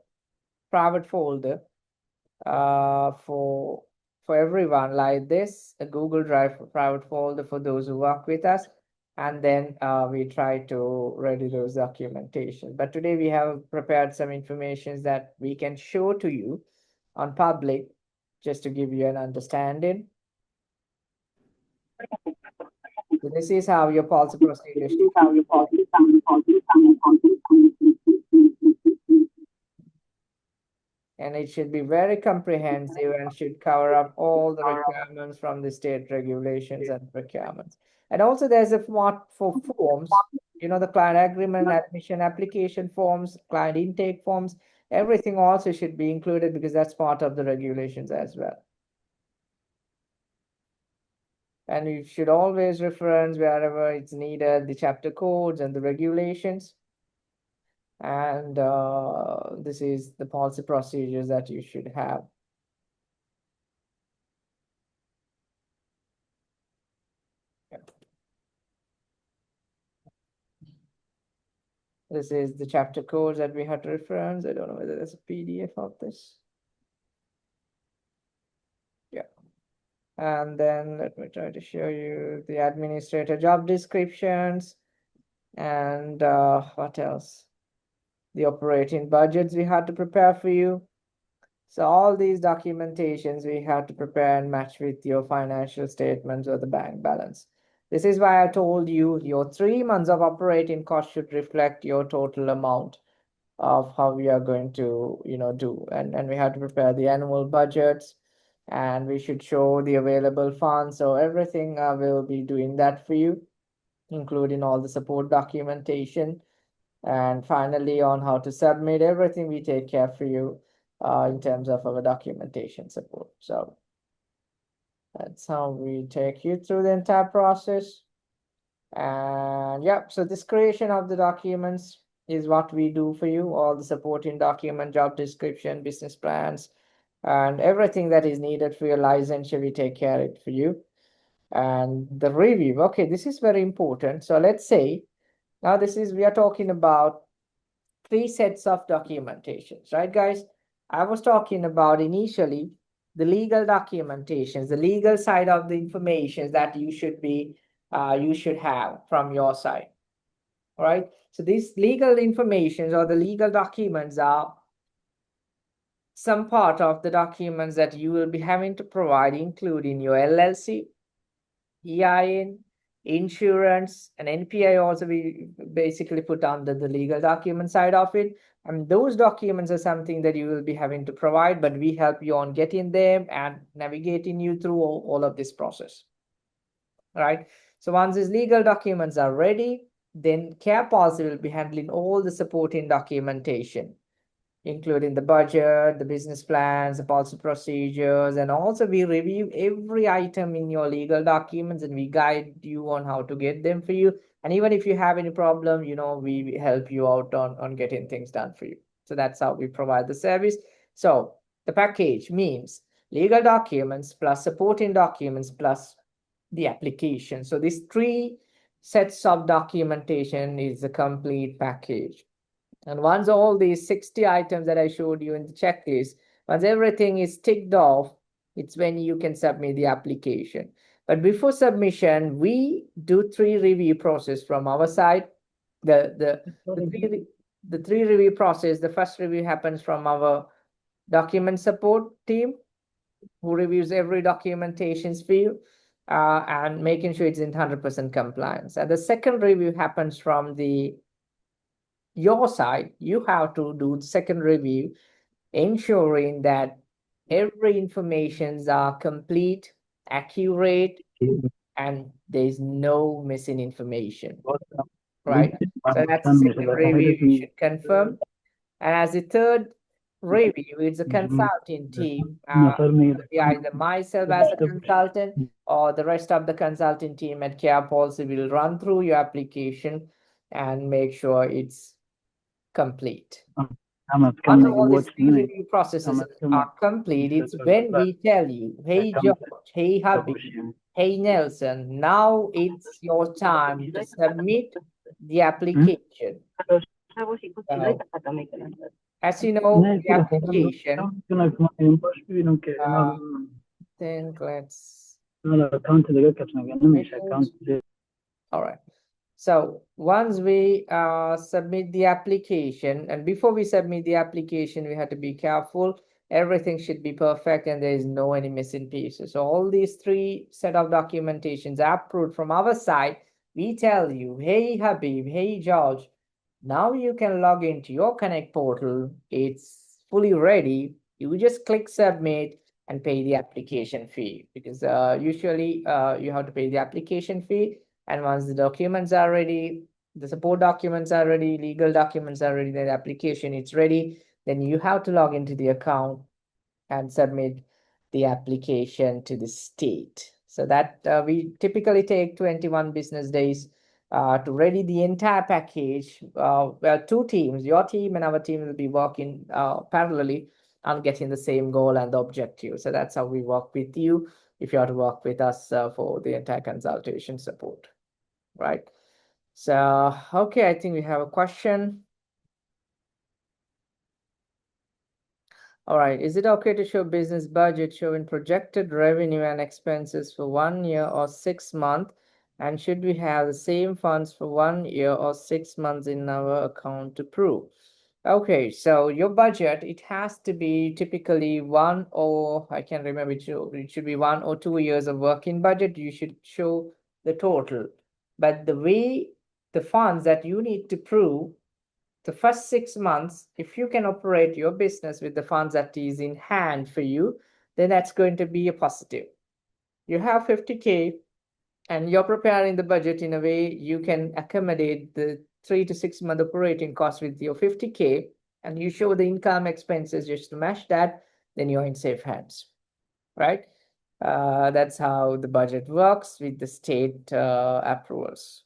private folder for everyone like this, a Google Drive private folder for those who work with us. And then we try to ready those documentation. But today we have prepared some information that we can show to you on public, just to give you an understanding. So this is how your policy procedure should and it should be very comprehensive and should cover up all the requirements from the state regulations and procurements. And also there's a format for forms, the client agreement, admission application forms, client intake forms, everything also should be included because that's part of the regulations as well. And you should always reference wherever it's needed, the chapter codes and the regulations. And this is the policy procedures that you should have. This is the chapter codes that we had to reference. I don't know whether there's a PDF of this. Yeah. And then let me try to show you the administrator job descriptions. And what else? The operating budgets we had to prepare for you. So all these documentations we had to prepare and match with your financial statements or the bank balance. This is why I told you your 3 months of operating cost should reflect your total amount of how we are going to, do. And we had to prepare the annual budgets, and we should show the available funds. So everything will be doing that for you, including all the support documentation. And finally, on how to submit everything, we take care for you in terms of our documentation support. So that's how we take you through the entire process. And yeah, so this creation of the documents is what we do for you, all the supporting document, job description, business plans, and everything that is needed for your licensure, we take care of it for you. And the review, okay, this is very important. So let's say, now we are talking about 3 sets of documentations, right, guys? I was talking about initially the legal documentations, the legal side of the information that you should have from your side. All right. So these legal informations or the legal documents are some part of the documents that you will be having to provide, including your LLC, EIN, insurance, and NPI also we basically put under the legal document side of it. And those documents are something that you will be having to provide, but we help you on getting them and navigating you through all of this process. All right. So once these legal documents are ready, then care policy will be handling all the supporting documentation, including the budget, the business plans, the policy procedures, and also we review every item in your legal documents and we guide you on how to get them for you. And even if you have any problem, we help you out on getting things done for you. So that's how we provide the service. So the package means legal documents plus supporting documents plus the application. So these 3 sets of documentation is a complete package. And once all these 60 items that I showed you in the checklist, once everything is ticked off, it's when you can submit the application. But before submission, we do 3 review process from our side. The three review process, the first review happens from our document support team, who reviews every documentations field and making sure it's in 100% compliance. And the second review happens from your side. You have to do the second review, ensuring that every informations are complete, accurate, and there's no missing information, right? So that's the second review you should confirm. And as the third review, it's a consulting team. Be either myself as a consultant or the rest of the consulting team at Care Policy will run through your application and make sure it's complete. Once all these 3 review processes are complete, it's when we tell you, hey George, hey Hubby, hey Nelson, now it's your time to submit the application. As you know, the application, think let's, all right. So once we submit the application, and before we submit the application, we have to be careful. Everything should be perfect and there is no any missing pieces. So all these 3 set of documentations are approved from our side. We tell you, hey Habib, hey George, now you can log into your Connect portal. It's fully ready. You just click submit and pay the application fee, because usually you have to pay the application fee. And once the documents are ready, the support documents are ready, legal documents are ready, the application is ready, then you have to log into the account and submit the application to the state. So that we typically take 21 business days to ready the entire package. Well, 2 teams, your team and our team, will be working parallelly on getting the same goal and the objective. So that's how we work with you if you are to work with us for the entire consultation support, right? So, okay, I think we have a question. All right, is it okay to show business budget showing projected revenue and expenses for 1 year or 6 months? And should we have the same funds for 1 year or 6 months in our account to prove? Okay, so your budget, it has to be typically 1 or I can't remember, it should be 1 or 2 years of working budget. You should show the total. But the way the funds that you need to prove, the first 6 months, if you can operate your business with the funds that is in hand for you, then that's going to be a positive. You have 50K and you're preparing the budget in a way you can accommodate the 3 to 6 month operating costs with your 50K, and you show the income expenses just to match that, then you're in safe hands, right? That's how the budget works with the state approvals.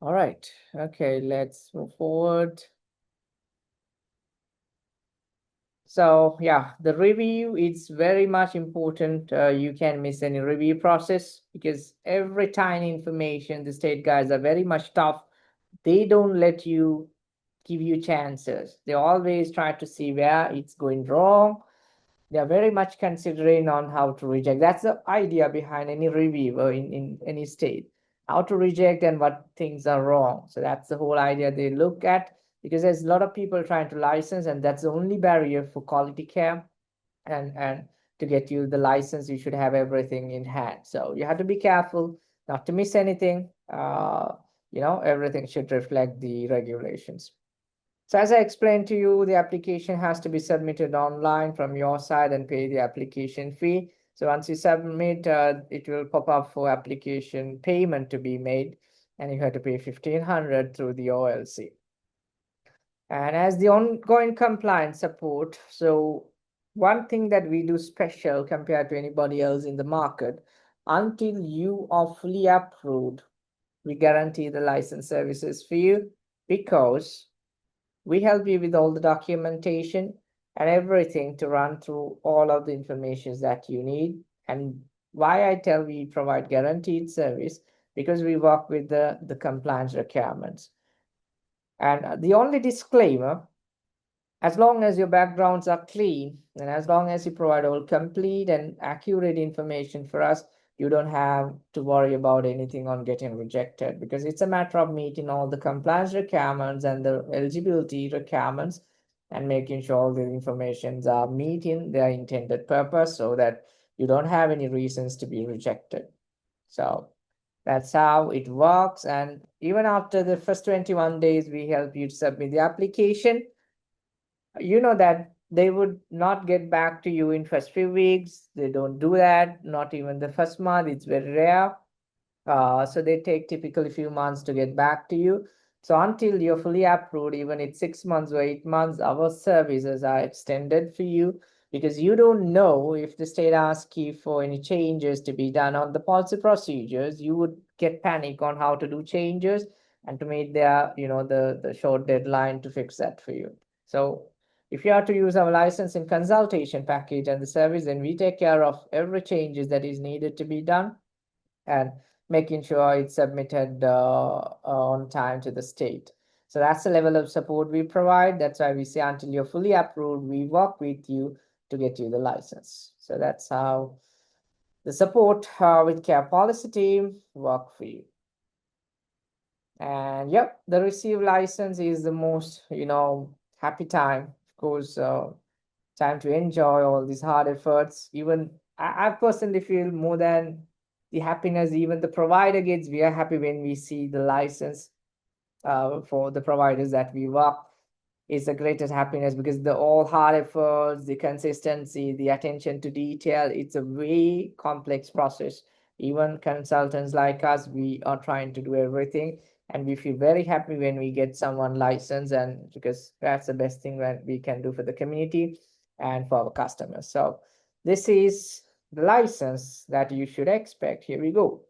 All right, okay, let's move forward. So yeah, the review is very much important. You can miss any review process because every tiny information, the state guys are very much tough. They don't let you give you chances. They always try to see where it's going wrong. They are very much considering on how to reject. That's the idea behind any reviewer in any state, how to reject and what things are wrong. So that's the whole idea they look at, because there's a lot of people trying to license, and that's the only barrier for quality care. And to get you the license, you should have everything in hand. So you have to be careful not to miss anything. Everything should reflect the regulations. So as I explained to you, the application has to be submitted online from your side and pay the application fee. So once you submit, it will pop up for application payment to be made, and you have to pay 1,500 through the OLC. And as the ongoing compliance support, so one thing that we do special compared to anybody else in the market, until you are fully approved, we guarantee the license services for you, because we help you with all the documentation and everything to run through all of the information that you need. And why I tell we provide guaranteed service, because we work with the compliance requirements. And the only disclaimer, as long as your backgrounds are clean and as long as you provide all complete and accurate information for us, you don't have to worry about anything on getting rejected, because it's a matter of meeting all the compliance requirements and the eligibility requirements and making sure all the informations are meeting their intended purpose so that you don't have any reasons to be rejected. So that's how it works. And even after the first 21 days, we help you to submit the application. You know that they would not get back to you in first few weeks. They don't do that, not even the first month. It's very rare. So they take typically few months to get back to you. So until you're fully approved, even it's 6 months or 8 months, our services are extended for you, because you don't know if the state asks you for any changes to be done on the policy procedures. You would get panic on how to do changes and to meet their, the short deadline to fix that for you. So if you are to use our license and consultation package and the service, then we take care of every changes that is needed to be done and making sure it's submitted on time to the state. So that's the level of support we provide. That's why we say until you're fully approved, we work with you to get you the license. So that's how the support with care policy team work for you. And yep, the receive license is the most, happy time. Of course, time to enjoy all these hard efforts. Even I personally feel more than the happiness even the provider gets. We are happy when we see the license for the providers that we work. Is the greatest happiness, because the all hard efforts, the consistency, the attention to detail, it's a very complex process. Even consultants like us, we are trying to do everything, and we feel very happy when we get someone licensed, and because that's the best thing that we can do for the community and for our customers. So this is the license that you should expect. Here we go.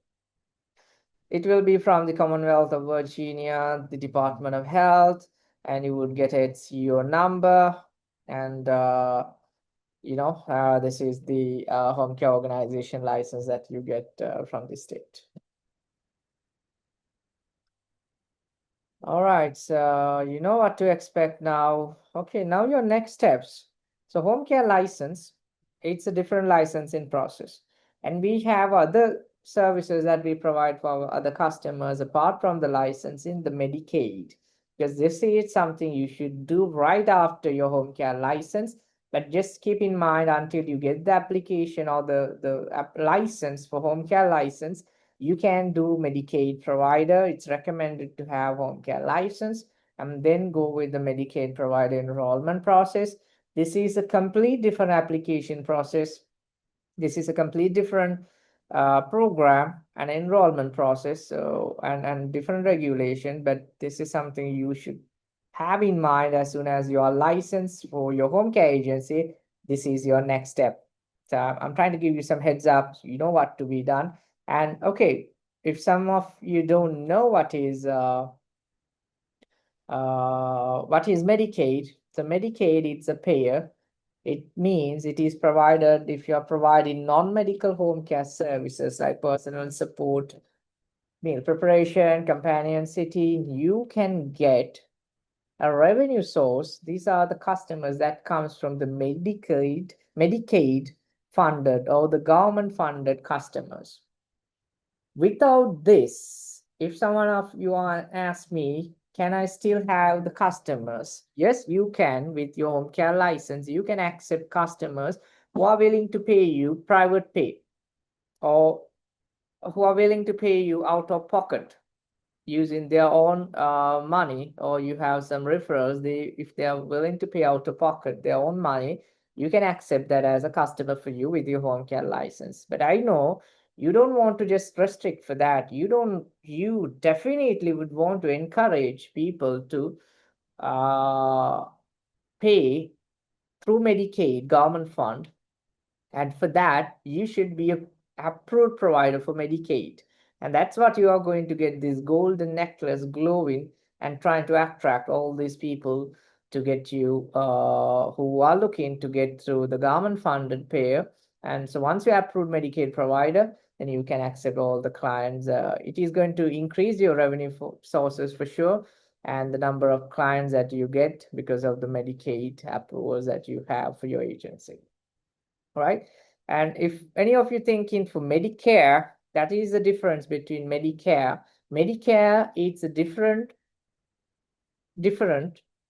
It will be from the Commonwealth of Virginia, the Department of Health, and you would get its your number. And this is the home care organization license that you get from the state. All right, so you know what to expect now. Okay, now your next steps. So home care license, it's a different licensing process. And we have other services that we provide for our other customers apart from the licensing, the Medicaid, because this is something you should do right after your home care license. But just keep in mind, until you get the application or the license for home care license, you can do Medicaid provider. It's recommended to have home care license and then go with the Medicaid provider enrollment process. This is a complete different application process. This is a complete different program and enrollment process, so and different regulation, but this is something you should have in mind as soon as you are licensed for your home care agency. This is your next step. So I'm trying to give you some heads up, so you know what to be done. And okay, if some of you don't know what is Medicaid, so Medicaid, it's a payer. It means it is provided if you are providing non-medical home care services like personal support, meal preparation, companion sitting, you can get a revenue source. These are the customers that comes from the Medicaid funded or the government funded customers. Without this, if someone of you ask me, can I still have the customers? Yes, you can. With your home care license, you can accept customers who are willing to pay you private pay or who are willing to pay you out of pocket using their own money, or you have some referrals. If they are willing to pay out of pocket their own money, you can accept that as a customer for you with your home care license. But I know you don't want to just restrict for that. You definitely would want to encourage people to pay through Medicaid government fund, and for that you should be a approved provider for Medicaid. And that's what you are going to get, this golden necklace glowing and trying to attract all these people to get you who are looking to get through the government funded payer. And so once you approved Medicaid provider, then you can accept all the clients. It is going to increase your revenue sources for sure. and the number of clients that you get because of the Medicaid approvals that you have for your agency. All right. And if any of you thinking for Medicare, that is the difference between Medicare. Medicare, it's a different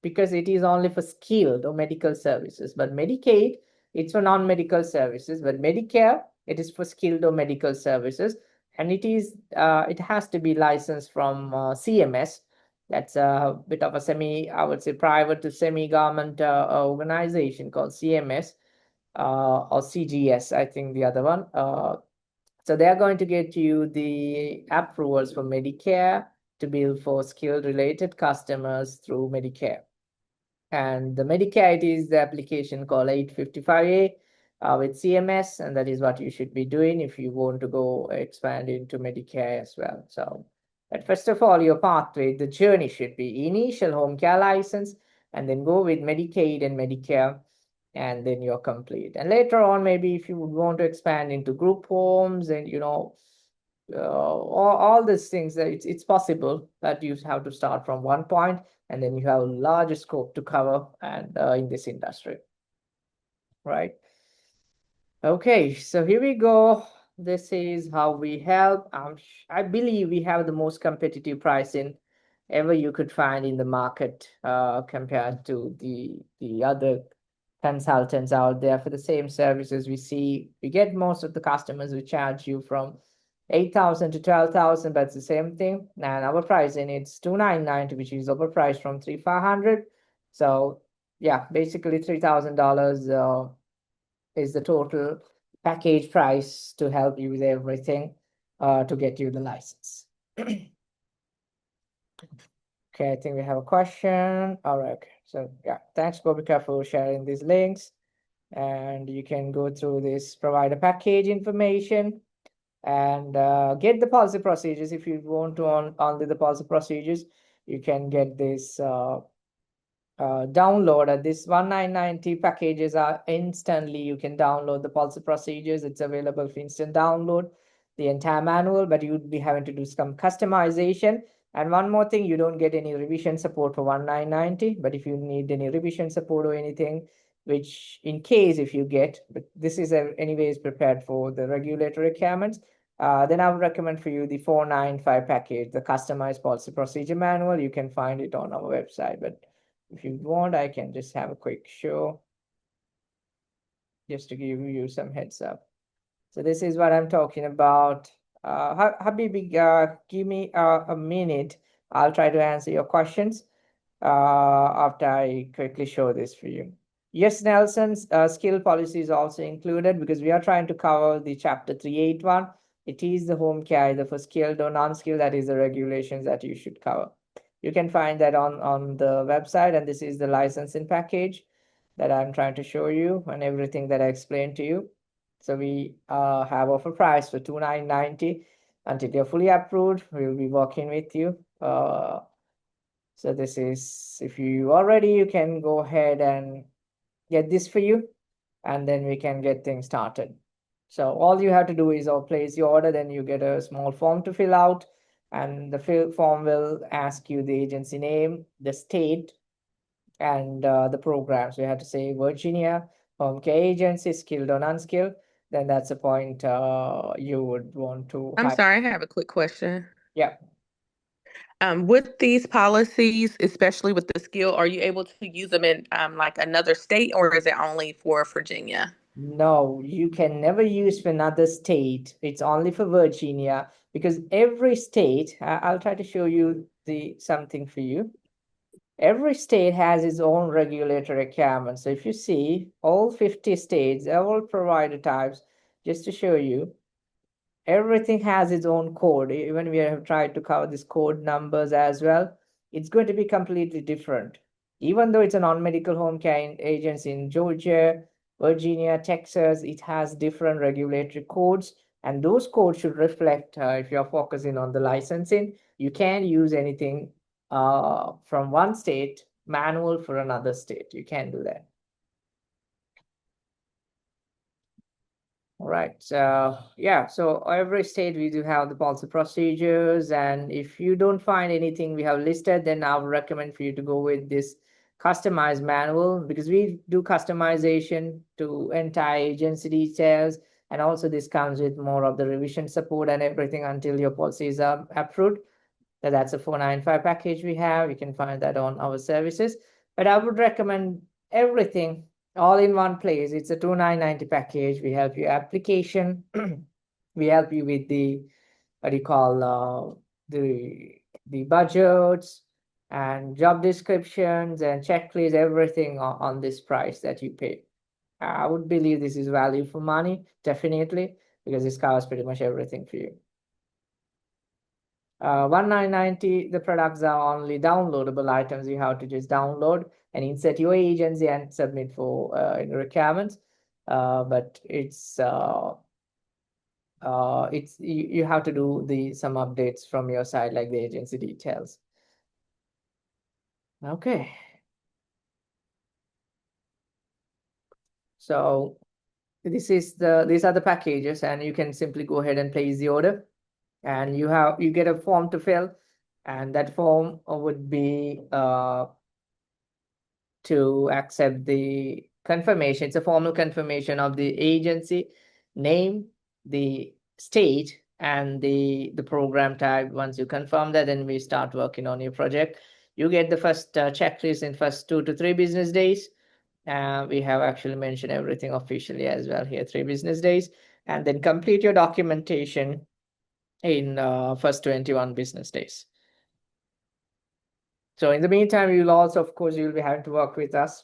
because it is only for skilled or medical services. But Medicaid, it's for non-medical services. But Medicare, it is for skilled or medical services. And it has to be licensed from CMS. That's a bit of a I would say private to semi-government organization called CMS or CGS, I think the other one. So they are going to get you the approvals for Medicare to bill for skill related customers through Medicare. And the Medicare, it is the application called 855A with CMS, and that is what you should be doing if you want to go expand into Medicare as well. So, but first of all, your pathway, the journey should be initial home care license, and then go with Medicaid and Medicare, and then you're complete. And later on, maybe if you would want to expand into group homes and all these things, it's possible that you have to start from one point and then you have a larger scope to cover and in this industry, right? Okay, so here we go. This is how we help. I believe we have the most competitive pricing ever you could find in the market compared to the other consultants out there for the same services. We get most of the customers who charge you from 8,000 to 12,000, but it's the same thing. And our pricing, it's 2,990, which is overpriced from 3,500. So yeah, basically $3,000 is the total package price to help you with everything to get you the license. Okay, I think we have a question. All right, okay. So yeah, thanks, Bobika, for sharing these links. And you can go through this provider package information and get the policy procedures. If you want to only the policy procedures, you can get this download. This 1990 packages are instantly, you can download the policy procedures. It's available for instant download, the entire manual, but you'd be having to do some customization. And one more thing, you don't get any revision support for 1990, but if you need any revision support or anything, which in case if you get, but this is anyways prepared for the regulatory requirements, then I would recommend for you the 495 package, the customized policy procedure manual. You can find it on our website, but if you want, I can just have a quick show just to give you some heads up. So this is what I'm talking about. Habibi, give me a minute. I'll try to answer your questions after I quickly show this for you. Yes, Nelson's skill policy is also included because we are trying to cover the chapter 381. It is the home care either for skilled or non-skilled. That is the regulations that you should cover. You can find that on the website, and this is the licensing package that I'm trying to show you and everything that I explained to you. So we have offer price for $2,990 until you're fully approved. We'll be working with you. So this is, if you are ready, you can go ahead and get this for you, and then we can get things started. So all you have to do is place your order, then you get a small form to fill out, and the form will ask you the agency name, the state, and the program. So you have to say Virginia, home care agency, skilled or unskilled. Then that's a point you would want to I'm sorry, I have a quick question. Yeah. With these policies, especially with the skill, are you able to use them in like another state, or is it only for Virginia? No, you can never use for another state. It's only for Virginia because every state, I'll try to show you something for you. Every state has its own regulatory requirements. So if you see all 50 states, all provider types, just to show you, everything has its own code. Even we have tried to cover these code numbers as well. It's going to be completely different. Even though it's a non-medical home care agency in Georgia, Virginia, Texas, it has different regulatory codes. And those codes should reflect, if you're focusing on the licensing, you can't use anything from one state manual for another state. You can't do that. All right. So yeah, so every state we do have the policy procedures, and if you don't find anything we have listed, then I would recommend for you to go with this customized manual, because we do customization to entire agency details, and also this comes with more of the revision support and everything until your policies are approved. That's a 495 package we have. You can find that on our services. But I would recommend everything all in one place. It's a 2990 package. We help you application. We help you with the what do you call the budgets and job descriptions and checklists, everything on this price that you pay. I would believe this is value for money, definitely, because this covers pretty much everything for you. 1990, the products are only downloadable items. You have to just download and insert your agency and submit for requirements. But it's you have to do some updates from your side, like the agency details. Okay. So these are the packages, and you can simply go ahead and place the order. And you get a form to fill, and that form would be to accept the confirmation. It's a formal confirmation of the agency name, the state, and the program type. Once you confirm that, then we start working on your project. You get the first checklist in first 2 to 3 business days. We have actually mentioned everything officially as well here, 3 business days, and then complete your documentation in first 21 business days. So in the meantime, you'll also, of course, you'll be having to work with us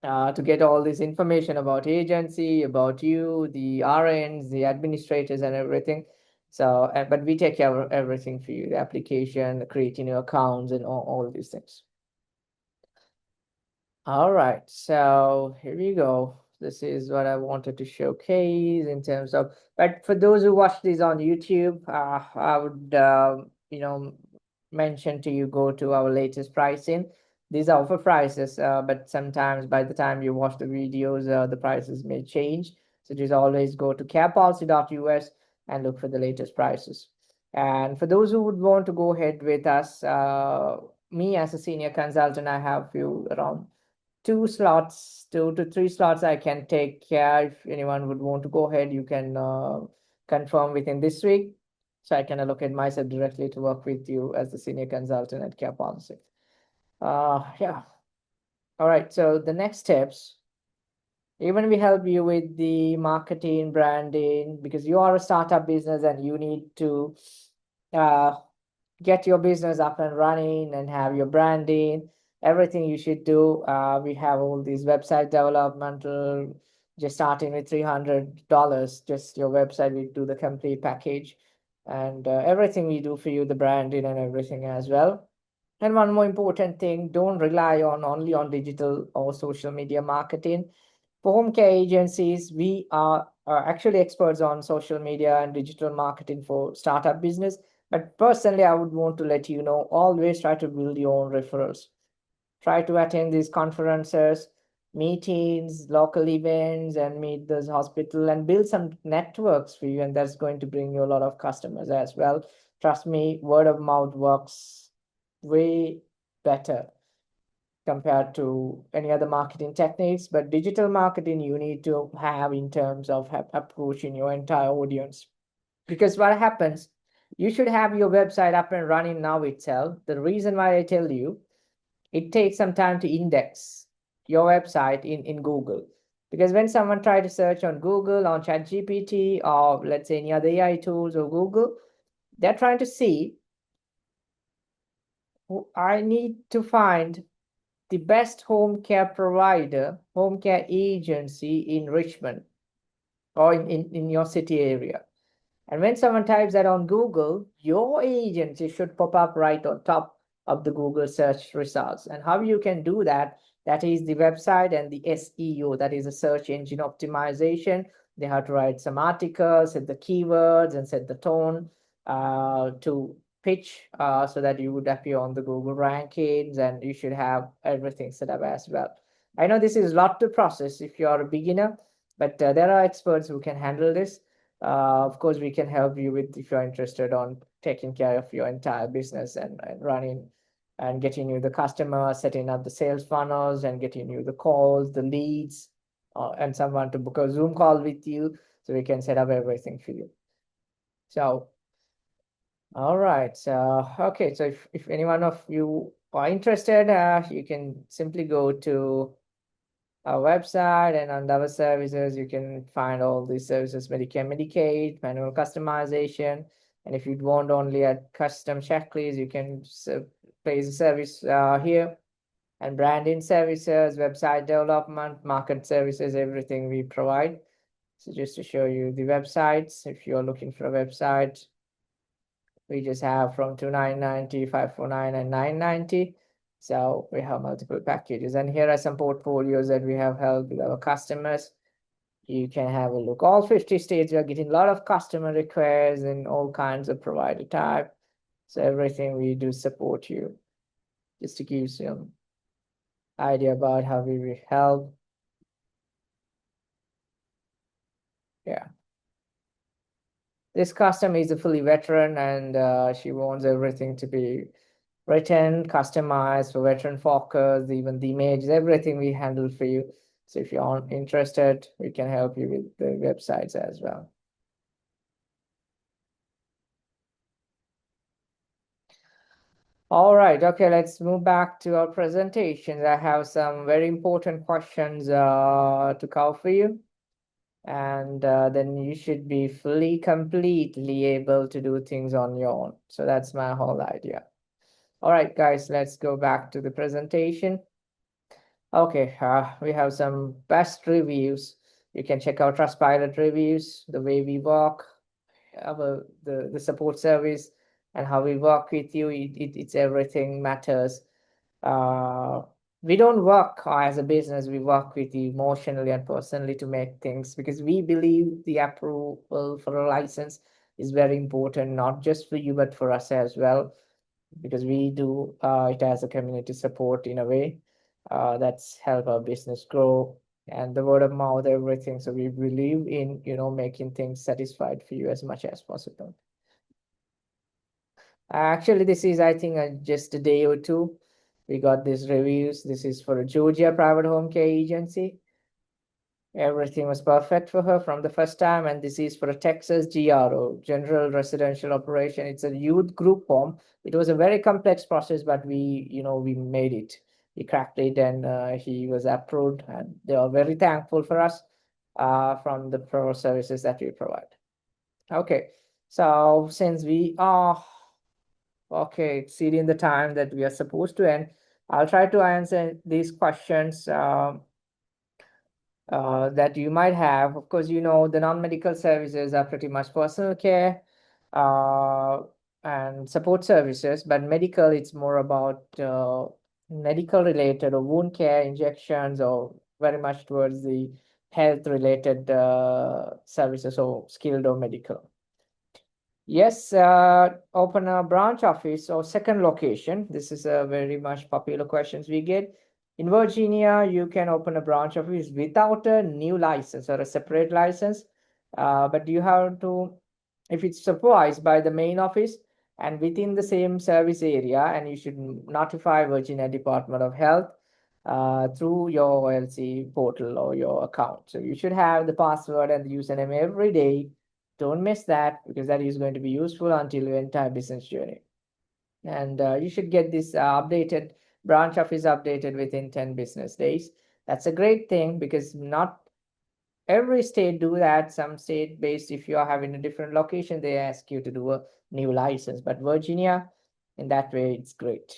to get all this information about agency, about you, the RNs, the administrators, and everything. So, but we take care of everything for you, the application, creating your accounts, and all these things. All right, so here we go. This is what I wanted to showcase in terms of, but for those who watch this on YouTube, I would, mention to you, go to our latest pricing. These are offer prices, but sometimes by the time you watch the videos, the prices may change. So just always go to carepolicy.us and look for the latest prices. And for those who would want to go ahead with us, me as a senior consultant, I have few around 2 slots, 2 to 3 slots I can take care. If anyone would want to go ahead, you can confirm within this week, so I can allocate myself directly to work with you as the senior consultant at Care Policy. Yeah. All right. So the next steps, even we help you with the marketing, branding, because you are a startup business and you need to get your business up and running and have your branding, everything you should do. We have all these website developmental, just starting with $300, just your website, we do the complete package, and everything we do for you, the branding and everything as well. And one more important thing, don't rely only on digital or social media marketing. For home care agencies, we are actually experts on social media and digital marketing for startup business. But personally, I would want to let you know, always try to build your own referrals. Try to attend these conferences, meetings, local events, and meet those hospital and build some networks for you. And that's going to bring you a lot of customers as well. Trust me, word of mouth works way better compared to any other marketing techniques. But digital marketing, you need to have in terms of approaching your entire audience. Because what happens, you should have your website up and running now itself. The reason why I tell you, it takes some time to index your website in Google. Because when someone tries to search on Google, on ChatGPT, or let's say any other AI tools or Google, they're trying to see, I need to find the best home care provider, home care agency in Richmond or in your city area. And when someone types that on Google, your agency should pop up right on top of the Google search results. And how you can do that, that is the website and the SEO, that is a search engine optimization. They have to write some articles, set the keywords, and set the tone to pitch so that you would appear on the Google rankings, and you should have everything set up as well. I know this is a lot to process if you're a beginner, But there are experts who can handle this. Of course, we can help you with if you're interested on taking care of your entire business and running and getting you the customer, setting up the sales funnels and getting you the calls, the leads, and someone to book a Zoom call with you so we can set up everything for you. So, all right. So, okay. So if any one of you are interested, you can simply go to our website, and on our services, you can find all these services: Medicare, Medicaid, manual customization. And if you want only a custom checklist, you can place a service here. And branding services, website development, market services, everything we provide. So just to show you the websites, if you're looking for a website, we just have from 2990, 549, and 990. So we have multiple packages, and here are some portfolios that we have held with our customers. You can have a look. All 50 states, we are getting a lot of customer requests and all kinds of provider type. So everything we do support you, just to give you some idea about how we will help. Yeah. This customer is a fully veteran, and she wants everything to be written, customized for veteran focus, even the images, everything we handle for you. So if you're interested, we can help you with the websites as well. All right, okay, let's move back to our presentations. I have some very important questions to cover for you. And then you should be completely able to do things on your own. So that's my whole idea. All right, guys, let's go back to the presentation. Okay, we have some best reviews. You can check out Trustpilot reviews, the way we work, the support service, and how we work with you. It's everything matters. We don't work as a business. We work with you emotionally and personally to make things, because we believe the approval for a license is very important, not just for you, but for us as well, because we do it as a community support in a way that's help our business grow, and the word of mouth, everything. So we believe in, making things satisfied for you as much as possible. Actually, this is, I think, just a day or two. We got these reviews. This is for a Georgia private home care agency. Everything was perfect for her from the first time. And this is for a Texas GRO, General Residential Operation. It's a youth group home. It was a very complex process, but we made it. We cracked it, and he was approved. And they are very thankful for us from the pro services that we provide. Okay, so since we are exceeding the time that we are supposed to end, I'll try to answer these questions that you might have. Of course, the non-medical services are pretty much personal care and support services, but medical, it's more about medical related or wound care, injections, or very much towards the health related services, or skilled or medical. Yes, open a branch office or second location. This is a very much popular questions we get. In Virginia, you can open a branch office without a new license or a separate license, but you have to, if it's supervised by the main office and within the same service area, and you should notify Virginia Department of Health through your OLC portal or your account. So you should have the password and the username every day. Don't miss that, because that is going to be useful until your entire business journey. And you should get this updated branch office updated within 10 business days. That's a great thing, because not every state do that. Some state based, if you are having a different location, they ask you to do a new license. But Virginia, in that way, it's great.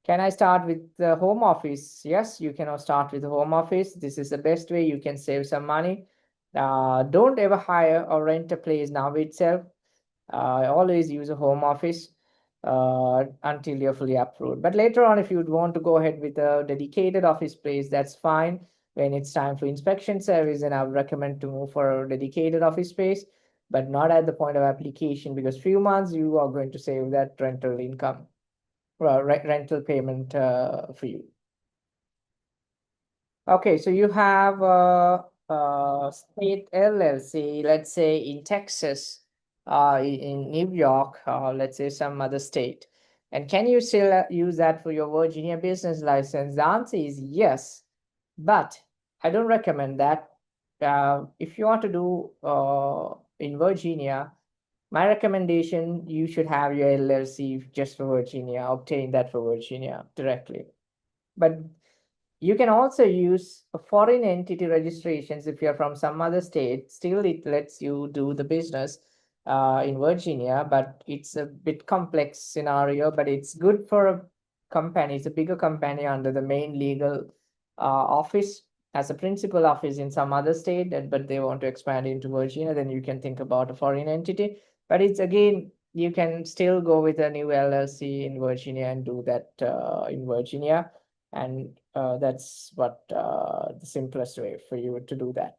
Can I start with the home office? Yes, you can start with the home office. This is the best way you can save some money. Don't ever hire or rent a place now itself. Always use a home office until you're fully approved. But later on, if you would want to go ahead with a dedicated office place, that's fine. When it's time for inspection service, then I would recommend to move for a dedicated office space, but not at the point of application, because few months you are going to save that rental income, rental payment for you. Okay, so you have state LLC, let's say in Texas, in New York, let's say some other state, and can you still use that for your Virginia business license? The answer is yes, but I don't recommend that. If you want to do in Virginia, my recommendation, you should have your LLC just for Virginia, obtain that for Virginia directly. But you can also use a foreign entity registrations if you're from some other state. Still, it lets you do the business in Virginia, but it's a bit complex scenario. But it's good for a company. It's a bigger company under the main legal office as a principal office in some other state, but they want to expand into Virginia. Then you can think about a foreign entity. But it's again, you can still go with a new LLC in Virginia and do that in Virginia. And that's what the simplest way for you to do that.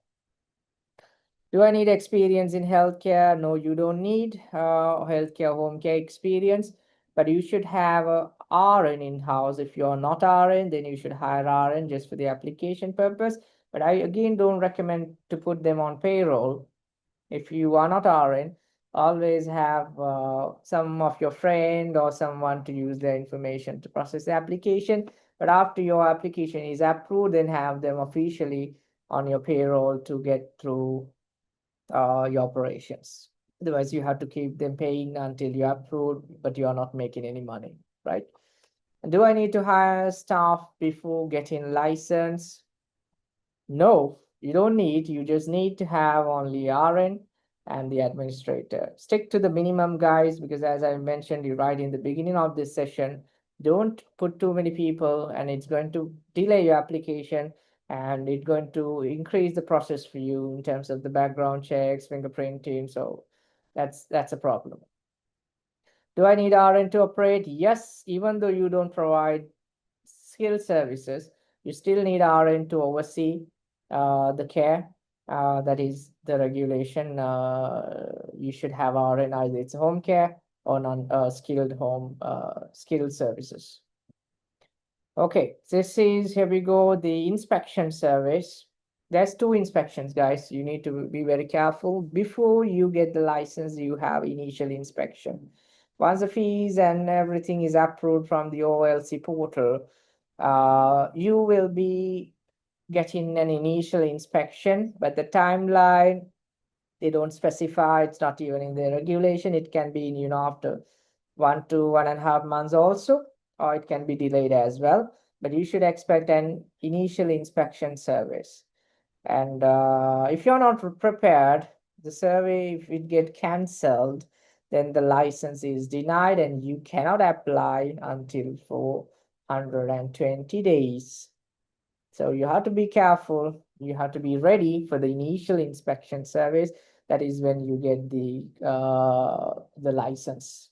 Do I need experience in healthcare? No, you don't need healthcare home care experience, but you should have a RN in-house. If you're not RN, then you should hire RN just for the application purpose. But I again don't recommend to put them on payroll. If you are not RN, always have some of your friend or someone to use their information to process the application. But after your application is approved, then have them officially on your payroll to get through your operations. Otherwise, you have to keep them paying until you're approved, but you're not making any money, right? And do I need to hire staff before getting license? No, you don't need. You just need to have only RN and the administrator. Stick to the minimum, guys, because as I mentioned you right in the beginning of this session, don't put too many people and it's going to delay your application and it's going to increase the process for you in terms of the background checks, fingerprinting. So that's a problem. Do I need RN to operate? Yes, even though you don't provide skilled services, you still need RN to oversee the care. That is the regulation. You should have RN, either it's home care or non skilled home skilled services. Okay, this is, here we go, the inspection service. There's two inspections, guys. You need to be very careful. Before you get the license, you have initial inspection. Once the fees and everything is approved from the OLC portal, you will be getting an initial inspection, but the timeline, they don't specify. It's not even in the regulation. It can be in, after 1 to 1.5 months also, or it can be delayed as well. But you should expect an initial inspection service. And if you're not prepared, the survey, if it get cancelled, then the license is denied and you cannot apply until 420 days. So you have to be careful. You have to be ready for the initial inspection service. That is when you get the license.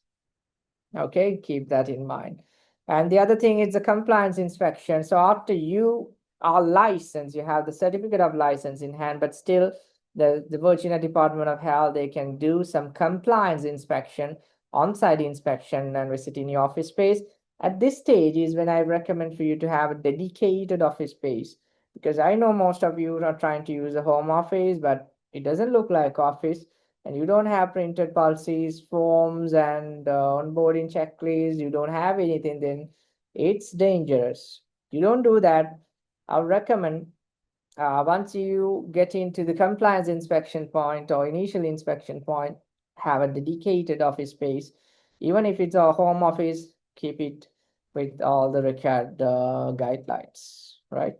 Okay, keep that in mind. And the other thing is the compliance inspection. So after you are licensed, you have the certificate of license in hand, but still the Virginia Department of Health, they can do some compliance inspection, on-site inspection, and visit in your office space. At this stage is when I recommend for you to have a dedicated office space, because I know most of you are trying to use a home office, but it doesn't look like office, and you don't have printed policies, forms, and onboarding checklists, you don't have anything, then it's dangerous. You don't do that. I'll recommend once you get into the compliance inspection point or initial inspection point, have a dedicated office space. Even if it's a home office, keep it with all the required guidelines, right?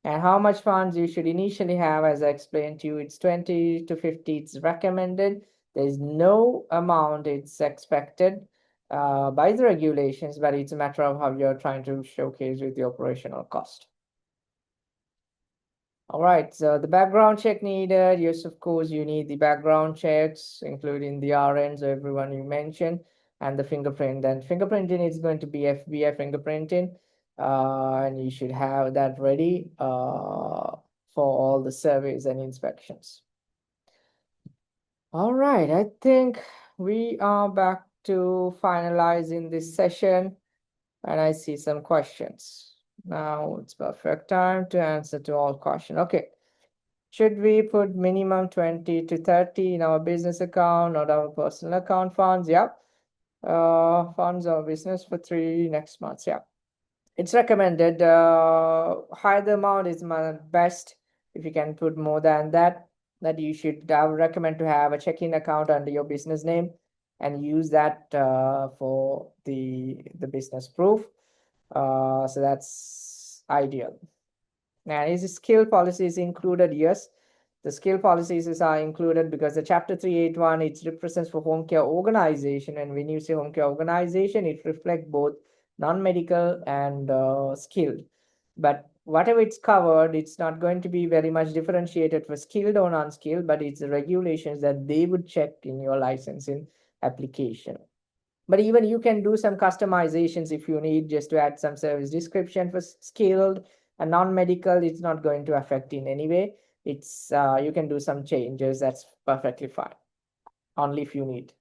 And how much funds you should initially have, as I explained to you, it's 20 to 50, it's recommended. There's no amount it's expected by the regulations, but it's a matter of how you're trying to showcase with the operational cost. All right, so the background check needed. Yes, of course, you need the background checks, including the RNs, everyone you mentioned, and the fingerprint. And fingerprinting is going to be FBI fingerprinting. And you should have that ready for all the surveys and inspections. All right, I think we are back to finalizing this session, and I see some questions. Now it's perfect time to answer to all questions. Okay, Should we put minimum 20 to 30 in our business account or our personal account funds? Yeah. Funds or business for 3 next month. Yeah. It's recommended. Higher the amount is my best. If you can put more than that, you should. I would recommend to have a checking account under your business name and use that for the business proof. So that's ideal. Now, is the skill policies included? Yes, the skill policies are included because the Chapter 381, it represents for home care organization. And when you say home care organization, it reflects both non-medical and skilled. But whatever it's covered, it's not going to be very much differentiated for skilled or non-skilled, but it's the regulations that they would check in your licensing application. But even you can do some customizations if you need, just to add some service description for skilled and non-medical. It's not going to affect in any way. It's you can do some changes. That's perfectly fine. Only if you need.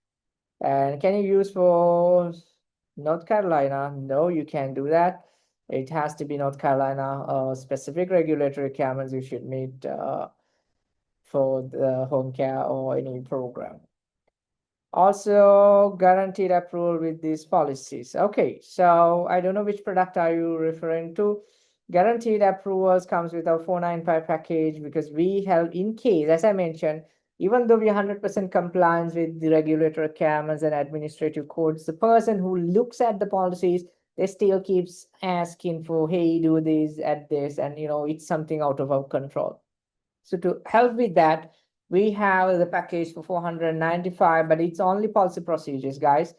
And can you use for North Carolina? No, you can't do that. It has to be North Carolina specific regulatory requirements you should meet for the home care or any program. Also guaranteed approval with these policies. Okay, so I don't know which product are you referring to. Guaranteed approvals comes with our 495 package because we help in case, as I mentioned, even though we are 100% compliance with the regulatory requirements and administrative codes, the person who looks at the policies, they still keeps asking for, hey, do this, add this, and it's something out of our control. So to help with that, we have the package for 495, but it's only policy procedures, guys.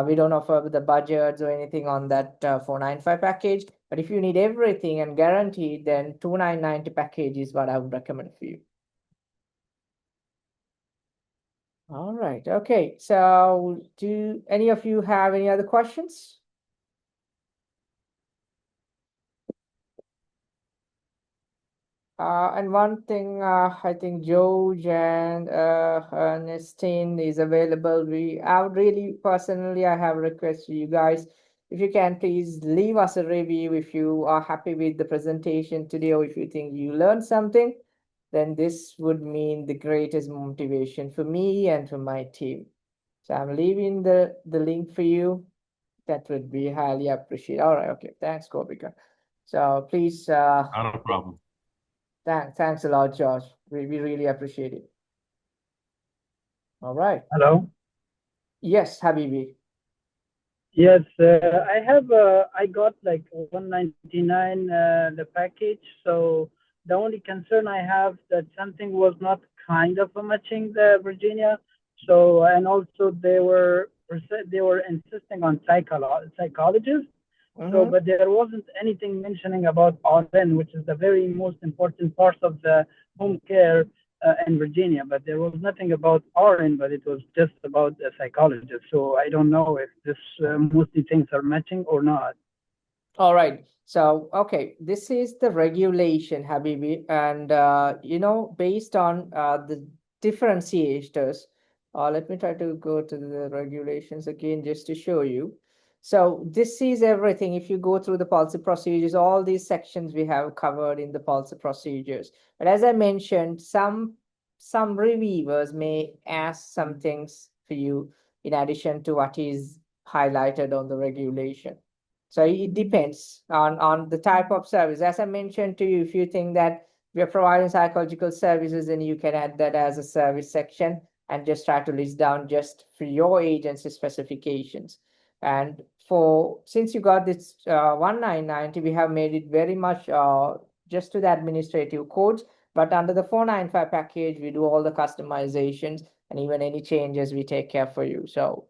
We don't offer the budgets or anything on that 495 package. But if you need everything and guaranteed, then 2990 package is what I would recommend for you. All right. Okay. So do any of you have any other questions? And one thing, I think George and Ernestine is available. I would really personally, I have a request for you guys. If you can, please leave us a review if you are happy with the presentation today, or if you think you learned something, then this would mean the greatest motivation for me and for my team. So I'm leaving the link for you. That would be highly appreciated. All right. Okay. Thanks, Gopika. So please. Not a problem. Thanks a lot, Josh. We really appreciate it. All right. Hello. Yes, Habibi. Yes, I got like 199 the package. So the only concern I have that something was not kind of a matching the Virginia. So and also they were insisting on psychologists. So, but there wasn't anything mentioning about RN, which is the very most important part of the home care in Virginia. But there was nothing about RN, but it was just about the psychologist. So I don't know if this mostly things are matching or not. All right. So, okay, this is the regulation, Habibi, and based on the differentiators. Let me try to go to the regulations again just to show you. So this is everything. If you go through the policy procedures, all these sections we have covered in the policy procedures. But as I mentioned, some reviewers may ask some things for you in addition to what is highlighted on the regulation. So it depends on the type of service. As I mentioned to you, if you think that we are providing psychological services, then you can add that as a service section and just try to list down just for your agency specifications. And since you got this 1990, we have made it very much just to the administrative codes. But under the 495 package, we do all the customizations, and even any changes we take care for you. So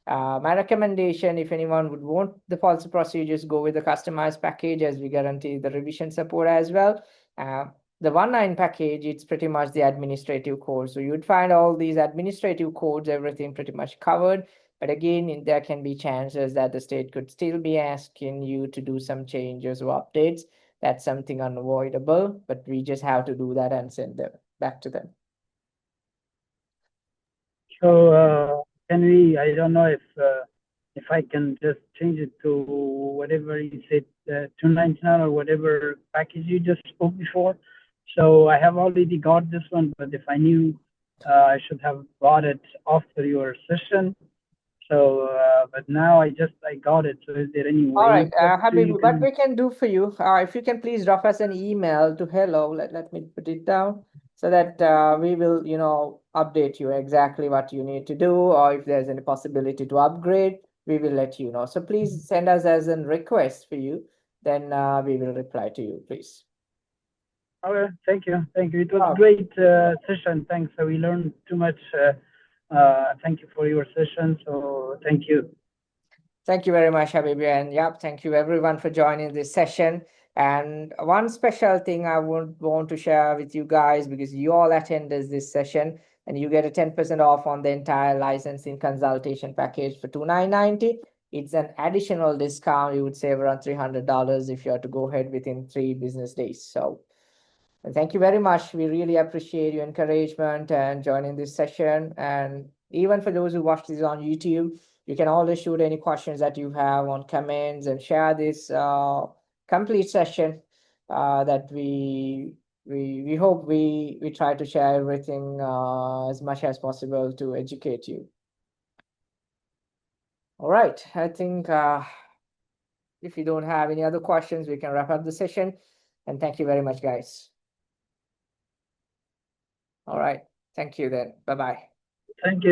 my recommendation, if anyone would want the policy procedures, go with the customized package, as we guarantee the revision support as well. The 19 package, it's pretty much the administrative code. So you'd find all these administrative codes, everything pretty much covered. But again, there can be chances that the state could still be asking you to do some changes or updates. That's something unavoidable, but we just have to do that and send them back to them. So can we? I don't know if I can just change it to whatever you said, 299 or whatever package you just spoke before. So I have already got this one, but if I knew, I should have bought it after your session. So, but now I got it. So is there any All right, way that Habib, you what can? we can do for you, if you can please drop us an email to hello, let me put it down so that we will, update you exactly what you need to do, or if there's any possibility to upgrade, we will let you know. So please send us as a request for you, then we will reply to you, please. Okay, thank you. It was Oh. a great session. Thanks. So we learned too much. Thank you for your session. So thank you. Thank you very much, Habibi. And yep, thank you everyone for joining this session. And one special thing I would want to share with you guys, because you all attended this session and you get a 10% off on the entire licensing consultation package for $2,990. It's an additional discount. You would save around $300 if you are to go ahead within 3 business days. So thank you very much. We really appreciate your encouragement and joining this session. And even for those who watch this on YouTube, you can always shoot any questions that you have on comments and share this complete session that we hope we try to share everything as much as possible to educate you. All right, I think if you don't have any other questions, we can wrap up the session. And thank you very much, guys. All right. Thank you then. Bye-bye. Thank you.